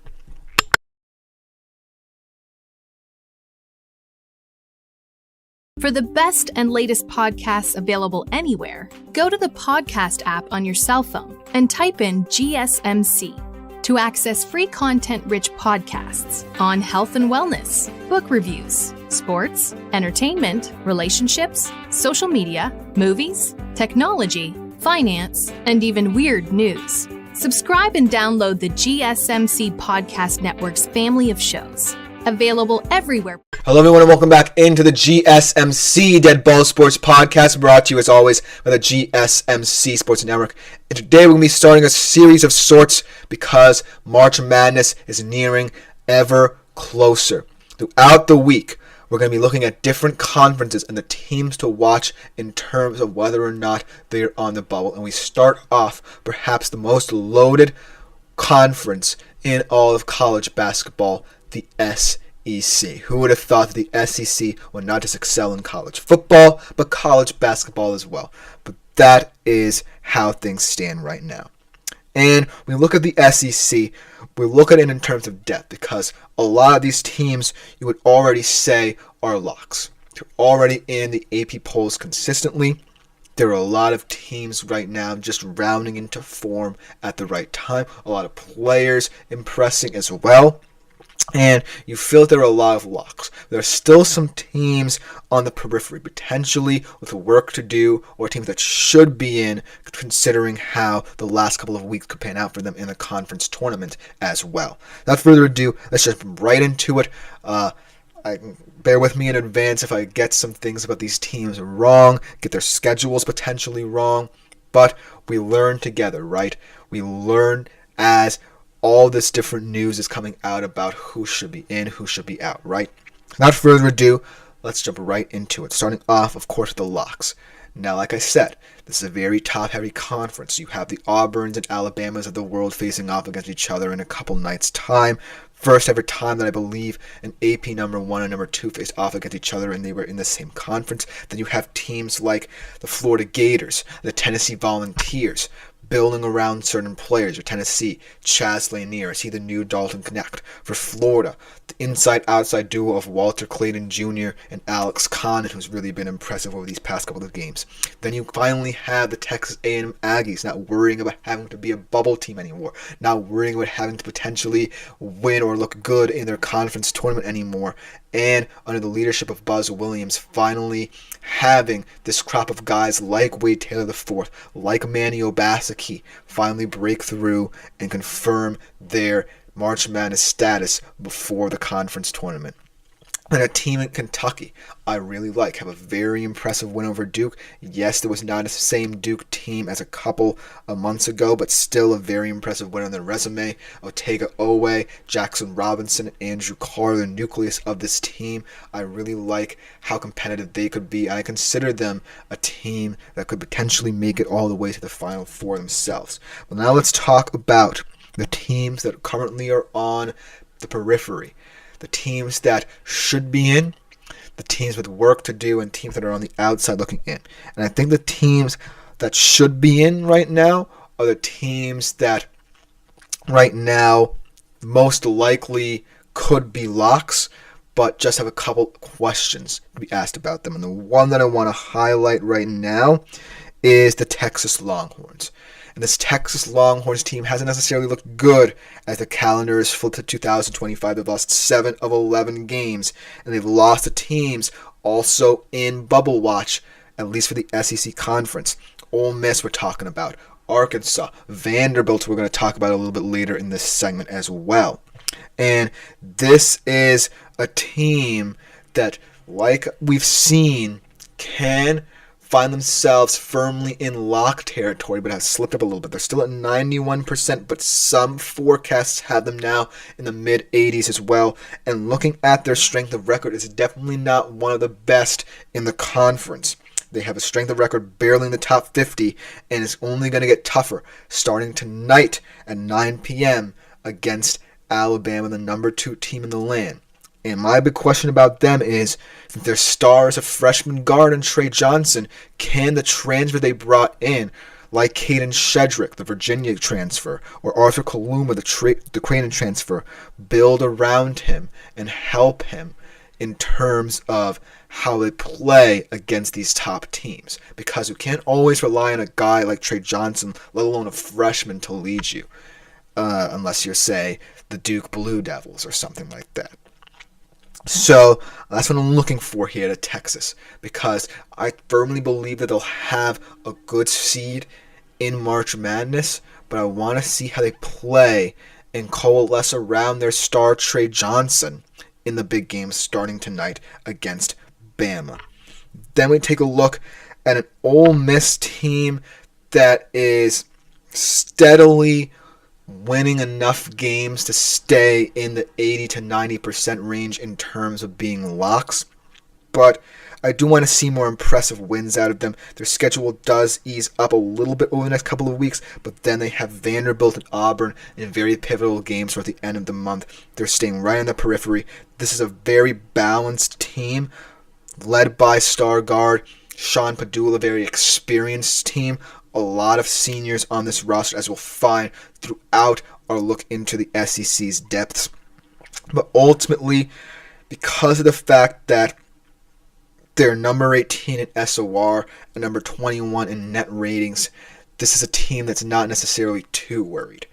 For the best and latest podcasts available anywhere, go to the podcast app on your cell phone and type in GSMC to access free content-rich podcasts on health and wellness, book reviews, sports, entertainment, relationships, social media, movies, technology, finance, and even weird news. Subscribe and download the GSMC Podcast Network's family of shows. Available everywhere. Hello everyone and welcome back into the GSMC Dead Ball Sports Podcast, brought to you as always by the GSMC Sports Network. And today we're going to be starting a series of sorts because March Madness is nearing ever closer. Throughout the week, we're going to be looking at different conferences and the teams to watch in terms of whether or not they're on the bubble. And we start off perhaps the most loaded conference in all of college basketball, the SEC. Who would have thought that the SEC would not just excel in college football, but college basketball as well? But that is how things stand right now. And when we look at the SEC, we look at it in terms of depth because a lot of these teams you would already say are locks. They're already in the AP polls consistently. There are a lot of teams right now just rounding into form at the right time. A lot of players impressing as well. And you feel that there are a lot of locks. There are still some teams on the periphery, potentially with work to do, or teams that should be in, considering how the last couple of weeks could pan out for them in the conference tournament as well. Without further ado, let's jump right into it. Bear with me in advance if I get some things about these teams wrong, get their schedules potentially wrong, but we learn together, right? We learn as all this different news is coming out about who should be in, who should be out, right? Without further ado, let's jump right into it. Starting off, of course, with the locks. Now, like I said, this is a very top-heavy conference. You have the Auburns and Alabamas of the world facing off against each other in a couple nights' time. First ever time that I believe an AP number 1 and number 2 faced off against each other and they were in the same conference. Then you have teams like the Florida Gators, the Tennessee Volunteers, building around certain players. For Tennessee, Chaz Lanier, is he the new Dalton Knecht? For Florida, the inside-outside duo of Walter Clayton Jr. and Alex Connon, who's really been impressive over these past couple of games. Then you finally have the Texas A&M Aggies not worrying about having to be a bubble team anymore, not worrying about having to potentially win or look good in their conference tournament anymore, and under the leadership of Buzz Williams, finally having this crop of guys like Wade Taylor IV, like Manny Obaseki, finally break through and confirm their March Madness status before the conference tournament. And a team in Kentucky I really like, have a very impressive win over Duke. Yes, there was not the same Duke team as a couple of months ago, but still a very impressive win on their resume. Otega Owe, Jackson Robinson, Andrew Carr, the nucleus of this team. I really like how competitive they could be. I consider them a team that could potentially make it all the way to the Final Four themselves. But now let's talk about the teams that currently are on the periphery. The teams that should be in, the teams with work to do, and teams that are on the outside looking in. And I think the teams that should be in right now are the teams that right now most likely could be locks, but just have a couple questions to be asked about them. And the one that I want to highlight right now is the Texas Longhorns. And this Texas Longhorns team hasn't necessarily looked good as the calendar is flipped to 2025. They've lost 7 of 11 games, and they've lost to teams also in bubble watch, at least for the SEC Conference. Ole Miss we're talking about, Arkansas, Vanderbilt we're going to talk about a little bit later in this segment as well. And this is a team that, like we've seen, can find themselves firmly in lock territory, but have slipped up a little bit. They're still at 91%, but some forecasts have them now in the mid-80s as well. And looking at their strength of record, it's definitely not one of the best in the conference. They have a strength of record barely in the top 50, and it's only going to get tougher starting tonight at 9 p.m. against Alabama, the number 2 team in the land. And my big question about them is, since their star is a freshman guard and Trey Johnson, can the transfer they brought in, like Caden Shedrick, the Virginia transfer, or Arthur Kaluma, the Creighton transfer, build around him and help him in terms of how they play against these top teams? Because you can't always rely on a guy like Trey Johnson, let alone a freshman, to lead you, unless you're, say, the Duke Blue Devils or something like that. So that's what I'm looking for here at Texas, because I firmly believe that they'll have a good seed in March Madness, but I want to see how they play and coalesce around their star Trey Johnson in the big game starting tonight against Bama. Then we take a look at an Ole Miss team that is steadily winning enough games to stay in the 80 to 90% range in terms of being locks. But I do want to see more impressive wins out of them. Their schedule does ease up a little bit over the next couple of weeks, but then they have Vanderbilt and Auburn in very pivotal games toward the end of the month. They're staying right on the periphery. This is a very balanced team led by star guard Sean Padula, a very experienced team. A lot of seniors on this roster, as we'll find throughout our look into the SEC's depths. But ultimately, because of the fact that they're number 18 in SOR and number 21 in net ratings, this is a team that's not necessarily too worried.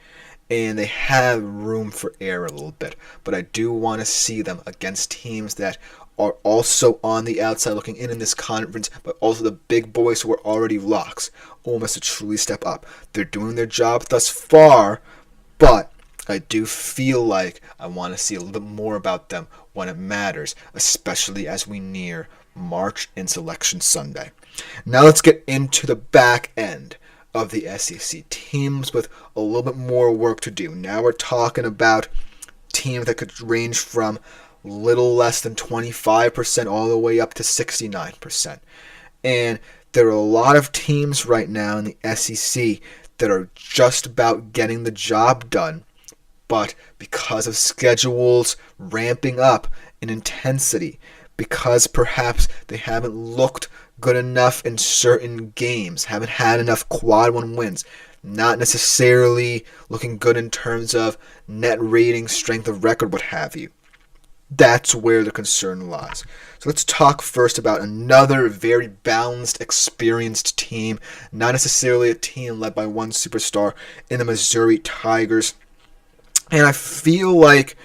And they have room for error a little bit. But I do want to see them against teams that are also on the outside looking in this conference, but also the big boys who are already locks. Ole Miss to truly step up. They're doing their job thus far, but I do feel like I want to see a little bit more about them when it matters, especially as we near March and Selection Sunday. Now let's get into the back end of the SEC. Teams with a little bit more work to do. Now we're talking about teams that could range from little less than 25% all the way up to 69%. And there are a lot of teams right now in the SEC that are just about getting the job done, but because of schedules ramping up in intensity, because perhaps they haven't looked good enough in certain games, haven't had enough quad one wins, not necessarily looking good in terms of net rating, strength of record, what have you. That's where the concern lies. So let's talk first about another very balanced, experienced team, not necessarily a team led by one superstar, in the Missouri Tigers. And I feel like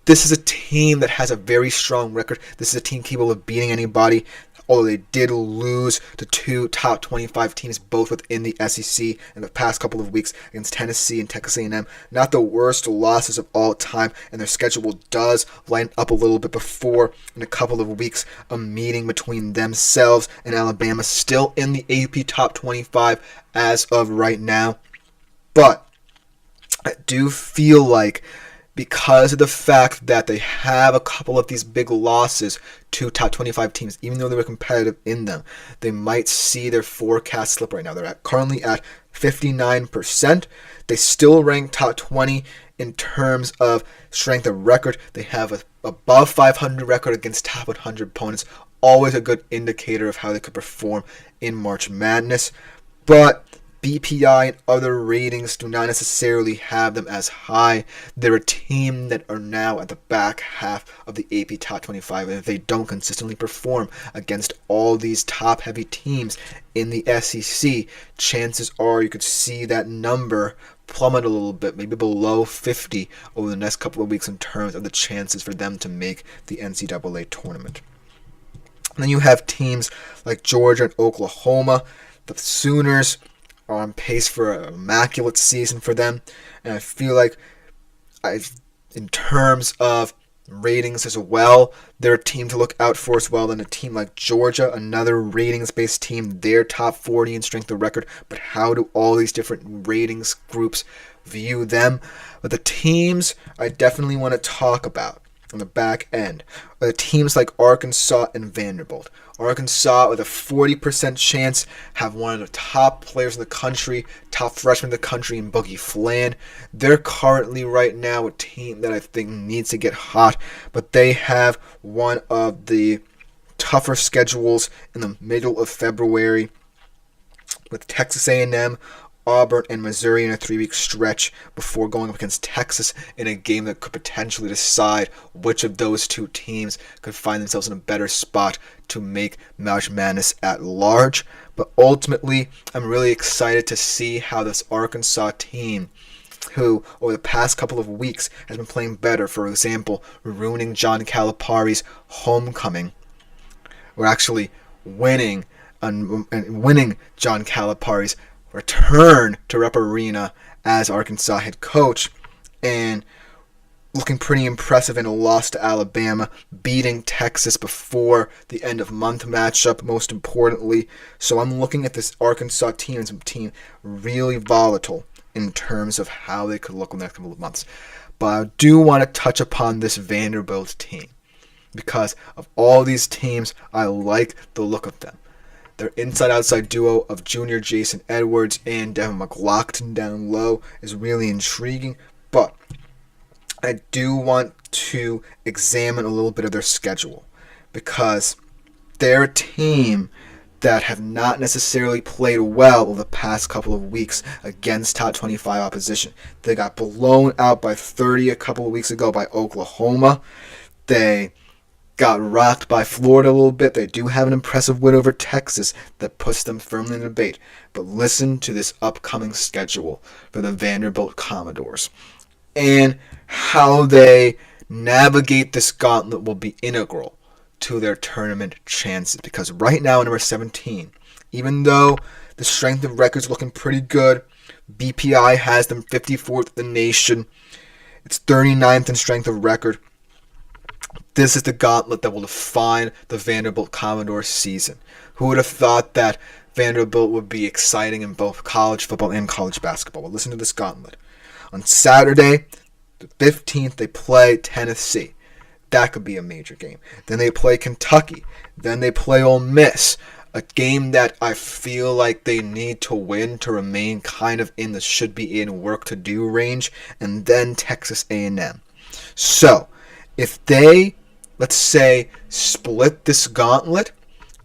this is a team that has a very strong record. This is a team capable of beating anybody, although they did lose to 2 top 25 teams, both within the SEC in the past couple of weeks against Tennessee and Texas A&M. Not the worst losses of all time, and their schedule does line up a little bit before, in a couple of weeks, a meeting between themselves and Alabama, still in the AP top 25 as of right now. But I do feel like, because of the fact that they have a couple of these big losses to top 25 teams, even though they were competitive in them, they might see their forecast slip right now. They're currently at 59%. They still rank top 20 in terms of strength of record. They have a above 500 record against top 100 opponents. Always a good indicator of how they could perform in March Madness. But BPI and other ratings do not necessarily have them as high. They're a team that are now at the back half of the AP Top 25, and if they don't consistently perform against all these top-heavy teams in the SEC, chances are you could see that number plummet a little bit, maybe below 50 over the next couple of weeks in terms of the chances for them to make the NCAA tournament. And then you have teams like Georgia and Oklahoma. The Sooners are on pace for an immaculate season for them. And I feel like in terms of ratings as well. They're a team to look out for as well. Then a team like Georgia, another ratings-based team, they're top 40 in strength of record. But how do all these different ratings groups view them? But the teams I definitely want to talk about on the back end are the teams like Arkansas and Vanderbilt. Arkansas, with a 40% chance, have one of the top players in the country, top freshman in the country in Boogie Flan. They're currently right now a team that I think needs to get hot, but they have one of the tougher schedules in the middle of February with Texas A&M, Auburn, and Missouri in a 3-week stretch before going up against Texas in a game that could potentially decide which of those two teams could find themselves in a better spot to make March Madness at large. But ultimately, I'm really excited to see how this Arkansas team, who over the past couple of weeks has been playing better, for example, ruining John Calipari's homecoming. We're actually winning John Calipari's return to Rep Arena as Arkansas head coach, and looking pretty impressive in a loss to Alabama, beating Texas before the end of month matchup, most importantly. So I'm looking at this Arkansas team as a team really volatile in terms of how they could look in the next couple of months. But I do want to touch upon this Vanderbilt team, because of all these teams, I like the look of them. Their inside-outside duo of junior Jason Edwards and Devin McLaughlin down low is really intriguing, but I do want to examine a little bit of their schedule, because they're a team that have not necessarily played well over the past couple of weeks against top 25 opposition. They got blown out by 30 a couple of weeks ago by Oklahoma. They got rocked by Florida a little bit. They do have an impressive win over Texas that puts them firmly in the debate. But listen to this upcoming schedule for the Vanderbilt Commodores. And how they navigate this gauntlet will be integral to their tournament chances. Because right now, number 17, even though the strength of record is looking pretty good, BPI has them 54th in the nation. It's 39th in strength of record. This is the gauntlet that will define the Vanderbilt Commodores season. Who would have thought that Vanderbilt would be exciting in both college football and college basketball? Well, listen to this gauntlet. On Saturday, the 15th, they play Tennessee. That could be a major game. Then they play Kentucky. Then they play Ole Miss. A game that I feel like they need to win to remain kind of in the should be in work to do range. And then Texas A&M. So, if they, let's say, split this gauntlet,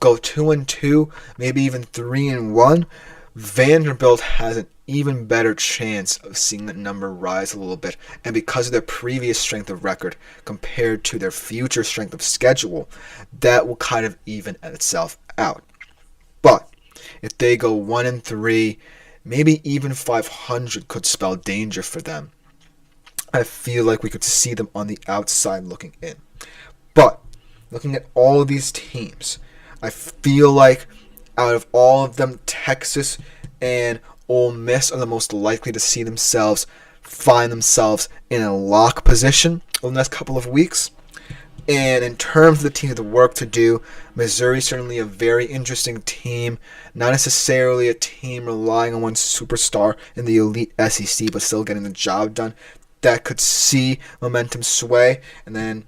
go 2-2, maybe even 3-1, Vanderbilt has an even better chance of seeing that number rise a little bit. And because of their previous strength of record compared to their future strength of schedule, that will kind of even itself out. But if they go 1-3, maybe even 500 could spell danger for them. I feel like we could see them on the outside looking in. But looking at all of these teams, I feel like out of all of them, Texas and Ole Miss are the most likely to see themselves find themselves in a lock position over the next couple of weeks. And in terms of the team with the work to do, Missouri is certainly a very interesting team. Not necessarily a team relying on one superstar in the elite SEC, but still getting the job done. That could see momentum sway. And then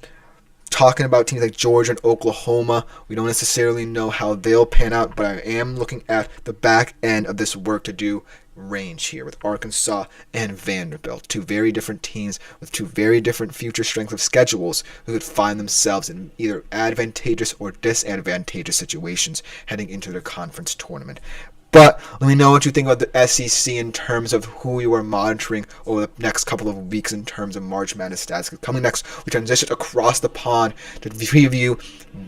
talking about teams like Georgia and Oklahoma, we don't necessarily know how they'll pan out, but I am looking at the back end of this work to do range here with Arkansas and Vanderbilt. Two very different teams with two very different future strength of schedules who could find themselves in either advantageous or disadvantageous situations heading into their conference tournament. But let me know what you think about the SEC in terms of who you are monitoring over the next couple of weeks in terms of March Madness stats. Coming next, we transition across the pond to preview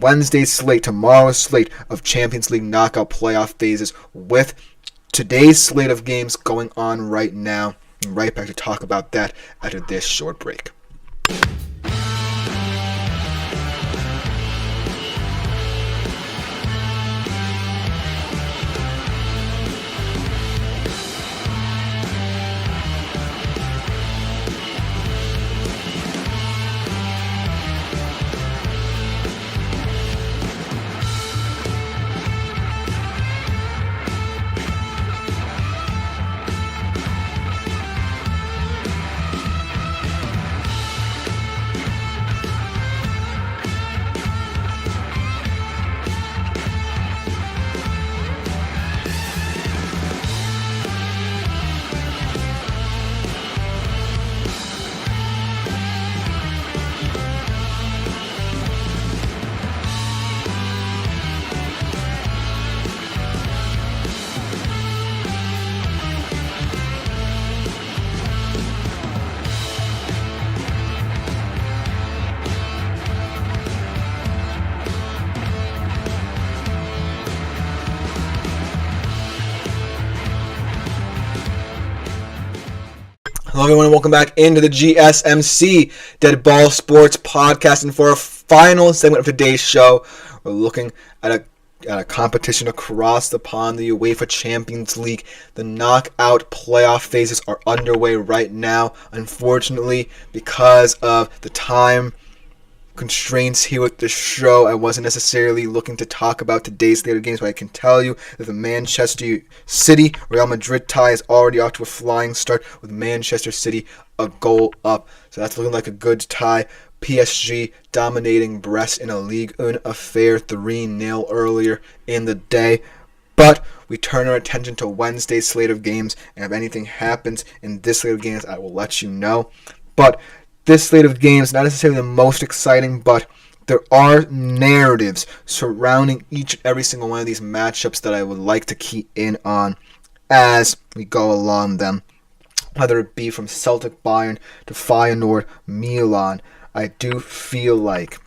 Wednesday's slate, tomorrow's slate of Champions League knockout playoff phases with today's slate of games going on right now. And right back to talk about that after this short break. Hello everyone and welcome back into the GSMC Dead Ball Sports Podcast. And for our final segment of today's show, we're looking at a competition across the pond, the UEFA Champions League. The knockout playoff phases are underway right now. Unfortunately, because of the time constraints here with the show, I wasn't necessarily looking to talk about today's slate of games, but I can tell you that the Manchester City Real Madrid tie is already off to a flying start with Manchester City a goal up. So that's looking like a good tie. PSG dominating Brest in a Ligue 1 affair 3-0 earlier in the day. But we turn our attention to Wednesday's slate of games, and if anything happens in this slate of games, I will let you know. But this slate of games, not necessarily the most exciting, but there are narratives surrounding each and every single one of these matchups that I would like to key in on as we go along them. Whether it be from Celtic Bayern to Feyenoord Milan, I do feel like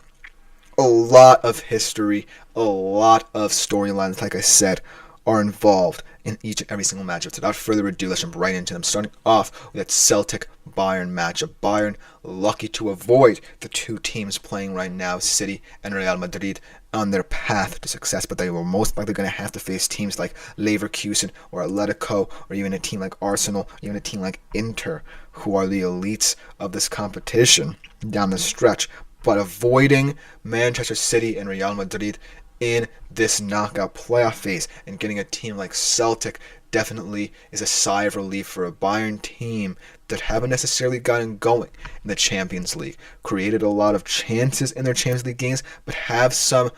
a lot of history, a lot of storylines, like I said, are involved in each and every single matchup. So without further ado, let's jump right into them. Starting off with that Celtic-Bayern matchup. Bayern lucky to avoid the two teams playing right now, City and Real Madrid, on their path to success, but they were most likely going to have to face teams like Leverkusen or Atletico, or even a team like Arsenal, even a team like Inter, who are the elites of this competition down the stretch. But avoiding Manchester City and Real Madrid in this knockout playoff phase and getting a team like Celtic definitely is a sigh of relief for a Bayern team that haven't necessarily gotten going in the Champions League. Created a lot of chances in their Champions League games, but have some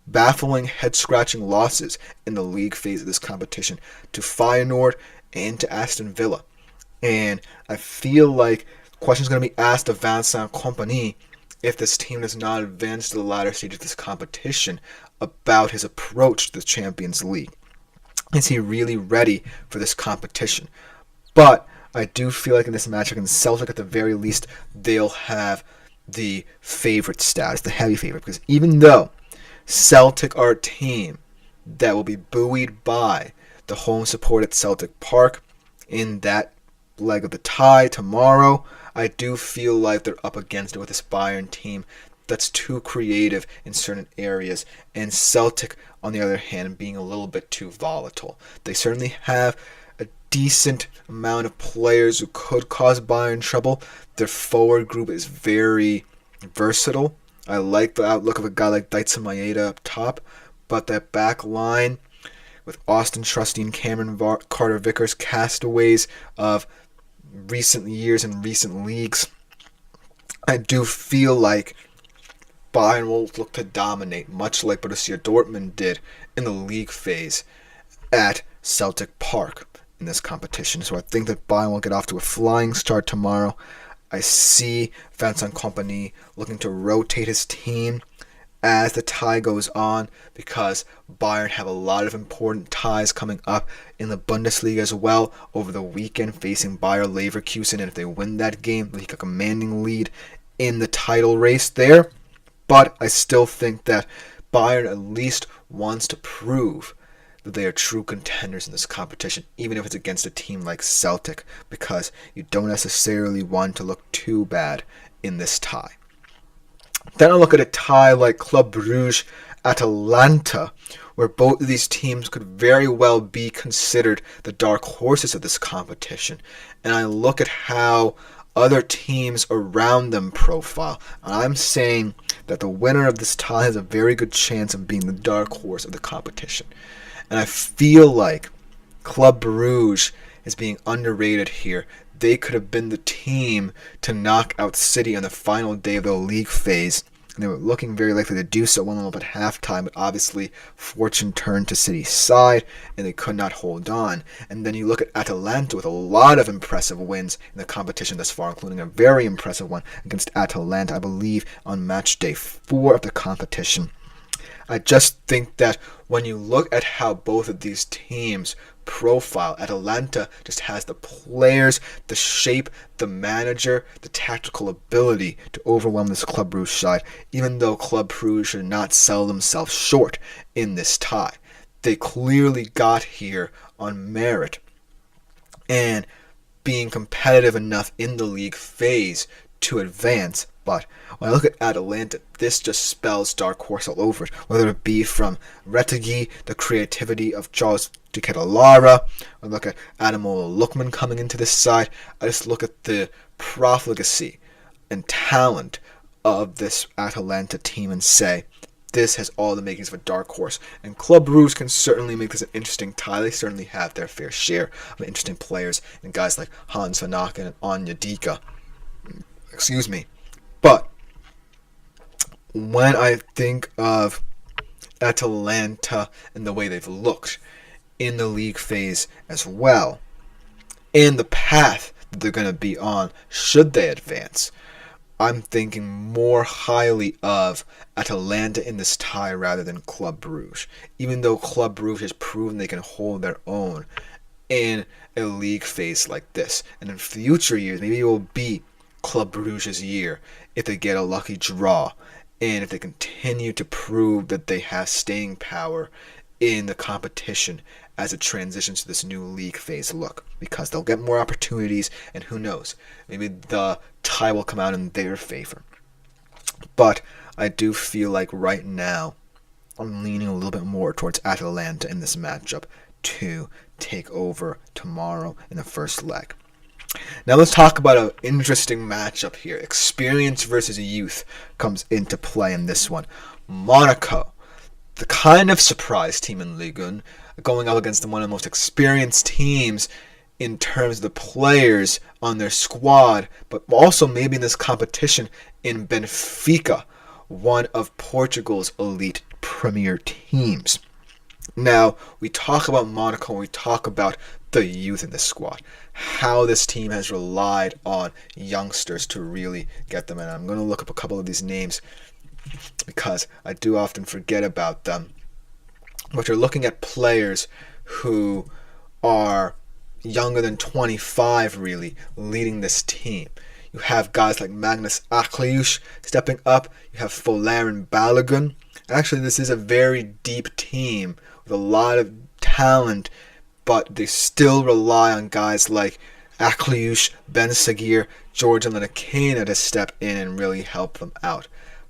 baffling, head-scratching losses in the league phase of this competition to Feyenoord and to Aston Villa. And I feel like questions going to be asked of Vincent Kompany if this team does not advance to the latter stage of this competition about his approach to the Champions League. Is he really ready for this competition? But I do feel like in this match against Celtic, at the very least, they'll have the favorite status, the heavy favorite. Because even though Celtic are a team that will be buoyed by the home support at Celtic Park in that leg of the tie tomorrow, I do feel like they're up against it with this Bayern team that's too creative in certain areas, and Celtic, on the other hand, being a little bit too volatile. They certainly have a decent amount of players who could cause Bayern trouble. Their forward group is very versatile. I like the outlook of a guy like Daitse Maeda up top, but that back line with Austin Trusty and Cameron Carter-Vickers, castaways of recent years and recent leagues, I do feel like Bayern will look to dominate, much like Borussia Dortmund did in the league phase at Celtic Park in this competition. So I think that Bayern will get off to a flying start tomorrow. I see Vincent Kompany looking to rotate his team as the tie goes on, because Bayern have a lot of important ties coming up in the Bundesliga as well over the weekend, facing Bayer Leverkusen, and if they win that game, they'll take a commanding lead in the title race there. But I still think that Bayern at least wants to prove that they are true contenders in this competition, even if it's against a team like Celtic, because you don't necessarily want to look too bad in this tie. Then I look at a tie like Club Brugge Atalanta, where both of these teams could very well be considered the dark horses of this competition. And I look at how other teams around them profile, and I'm saying that the winner of this tie has a very good chance of being the dark horse of the competition. And I feel like Club Brugge is being underrated here. They could have been the team to knock out City on the final day of the league phase, and they were looking very likely to do so 1-1 at halftime, but obviously fortune turned to City's side, and they could not hold on. And then you look at Atalanta with a lot of impressive wins in the competition thus far, including a very impressive one against Atalanta, I believe, on match day 4 of the competition. I just think that when you look at how both of these teams profile, Atalanta just has the players, the shape, the manager, the tactical ability to overwhelm this Club Brugge side, even though Club Brugge should not sell themselves short in this tie. They clearly got here on merit. And being competitive enough in the league phase to advance. But when I look at Atalanta, this just spells dark horse all over it. Whether it be from Retegui, the creativity of Charles de Ketelara, or look at Ademola Lookman coming into this side, I just look at the profligacy and talent of this Atalanta team and say, this has all the makings of a dark horse. And Club Brugge can certainly make this an interesting tie. They certainly have their fair share of interesting players and guys like Hans van Aken and Onyedika. Excuse me. But when I think of Atalanta and the way they've looked in the league phase as well, and the path that they're going to be on should they advance, I'm thinking more highly of Atalanta in this tie rather than Club Brugge. Even though Club Brugge has proven they can hold their own in a league phase like this. And in future years, maybe it will be Club Brugge's year if they get a lucky draw and if they continue to prove that they have staying power in the competition as it transitions to this new league phase look, because they'll get more opportunities, and who knows, maybe the tie will come out in their favor. But I do feel like right now I'm leaning a little bit more towards Atalanta in this matchup to take over tomorrow in the first leg. Now let's talk about an interesting matchup here. Experience versus youth comes into play in this one. Monaco, the kind of surprise team in Ligue 1, going up against one of the most experienced teams in terms of the players on their squad, but also maybe in this competition in Benfica, one of Portugal's elite premier teams. Now, we talk about Monaco, we talk about the youth in this squad, how this team has relied on youngsters to really get them, and I'm going to look up a couple of these names because I do often forget about them. But you're looking at players who are younger than 25, really, leading this team. You have guys like Magnus Akliush stepping up. You have Folarin Balogun. Actually, this is a very deep team with a lot of talent, but they still rely on guys like Akliush, Ben Seguir, George Lenakena to step in and really help them out.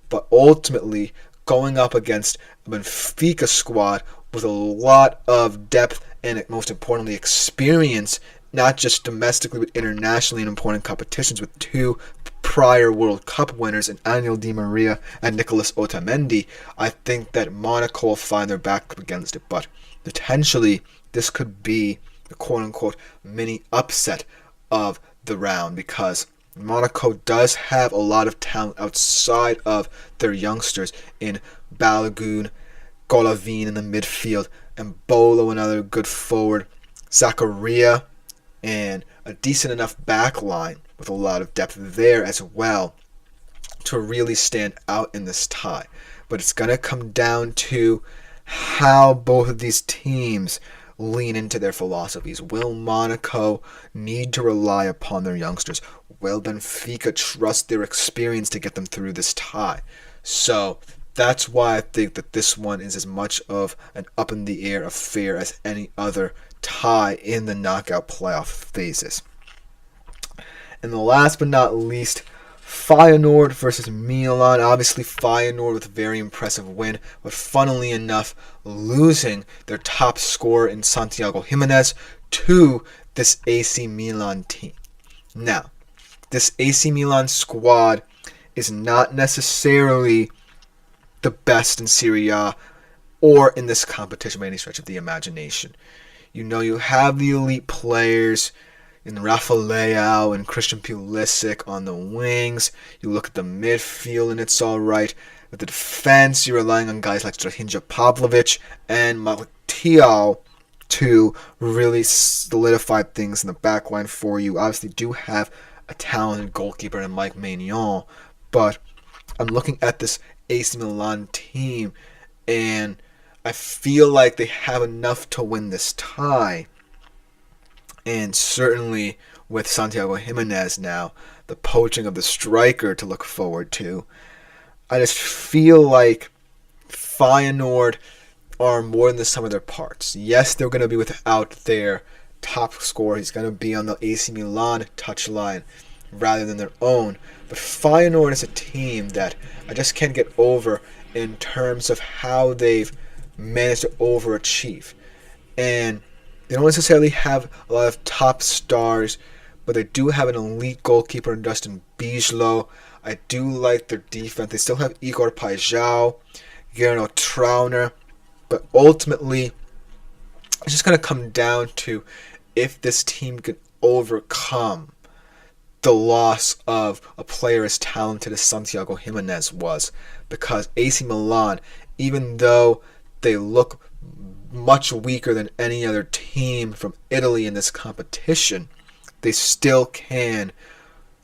But ultimately, going up against a Benfica squad with a lot of depth and, most importantly, experience, not just domestically but internationally in important competitions, with two prior World Cup winners in Angel Di Maria and Nicolas Otamendi, I think that Monaco will find their back up against it. But potentially, this could be the quote-unquote mini upset of the round, because Monaco does have a lot of talent outside of their youngsters in Balogun, Golovin in the midfield, and Bolo, another good forward, Zakaria, and a decent enough back line with a lot of depth there as well to really stand out in this tie. But it's going to come down to how both of these teams lean into their philosophies. Will Monaco need to rely upon their youngsters? Will Benfica trust their experience to get them through this tie? So that's why I think that this one is as much of an up-in-the-air affair as any other tie in the knockout playoff phases. And the last but not least, Feyenoord versus Milan. Obviously, Feyenoord with a very impressive win, but funnily enough, losing their top scorer in Santiago Jimenez to this AC Milan team. Now, this AC Milan squad is not necessarily the best in Serie A or in this competition by any stretch of the imagination. You know, you have the elite players in Rafa Leao and Christian Pulisic on the wings. You look at the midfield and it's alright. With the defense, you're relying on guys like Strahinja Pavlovic and Martial to really solidify things in the back line for you. Obviously, do have a talented goalkeeper in Mike Maignan, but I'm looking at this AC Milan team and I feel like they have enough to win this tie. And certainly with Santiago Jimenez now, the poaching of the striker to look forward to, I just feel like Feyenoord are more than the sum of their parts. Yes, they're going to be without their top scorer. He's going to be on the AC Milan touchline rather than their own. But Feyenoord is a team that I just can't get over in terms of how they've managed to overachieve. And they don't necessarily have a lot of top stars, but they do have an elite goalkeeper in Dustin Bijlow. I do like their defense. They still have Igor Paixão, Gernot Trauner, but ultimately it's just going to come down to if this team can overcome the loss of a player as talented as Santiago Jimenez was. Because AC Milan, even though they look much weaker than any other team from Italy in this competition, they still can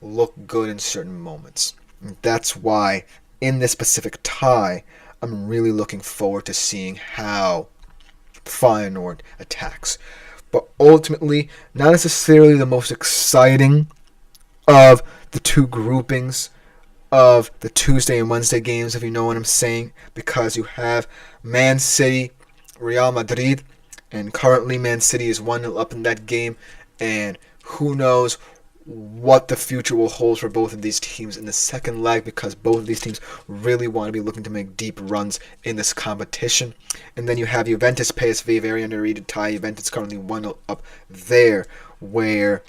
look good in certain moments. And that's why in this specific tie, I'm really looking forward to seeing how Feyenoord attacks. But ultimately, not necessarily the most exciting of the two groupings of the Tuesday and Wednesday games, if you know what I'm saying, because you have Man City, Real Madrid, and currently Man City is 1-0 up in that game, and who knows what the future will hold for both of these teams in the second leg, because both of these teams really want to be looking to make deep runs in this competition. And then you have Juventus PSV, very underrated tie. Juventus currently 1-0 up there, where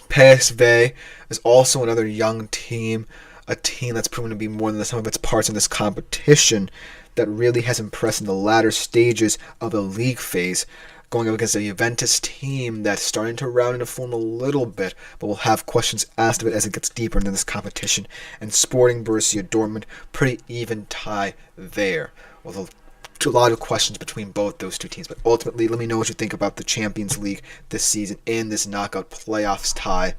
PSV is also another young team, a team that's proven to be more than the sum of its parts in this competition, that really has impressed in the latter stages of the league phase, going up against a Juventus team that's starting to round into form a little bit, but will have questions asked of it as it gets deeper into this competition. And Sporting Borussia Dortmund, pretty even tie there, although a lot of questions between both those two teams. But ultimately, let me know what you think about the Champions League this season in this knockout playoffs tie.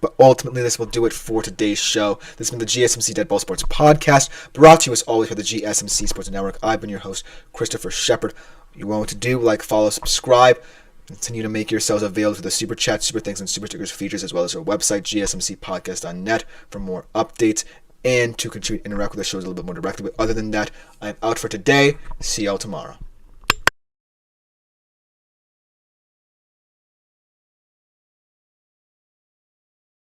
But ultimately, this will do it for today's show. This has been the GSMC Dead Ball Sports Podcast, brought to you as always by the GSMC Sports Network. I've been your host, Christopher Shepard. You know what to do: like, follow, subscribe. Continue to make yourselves available to the Super Chat, Super Thanks, and Super Stickers features, as well as our website, gsmcpodcast.net, for more updates and to contribute, interact with the shows a little bit more directly. But other than that, I'm out for today. See y'all tomorrow.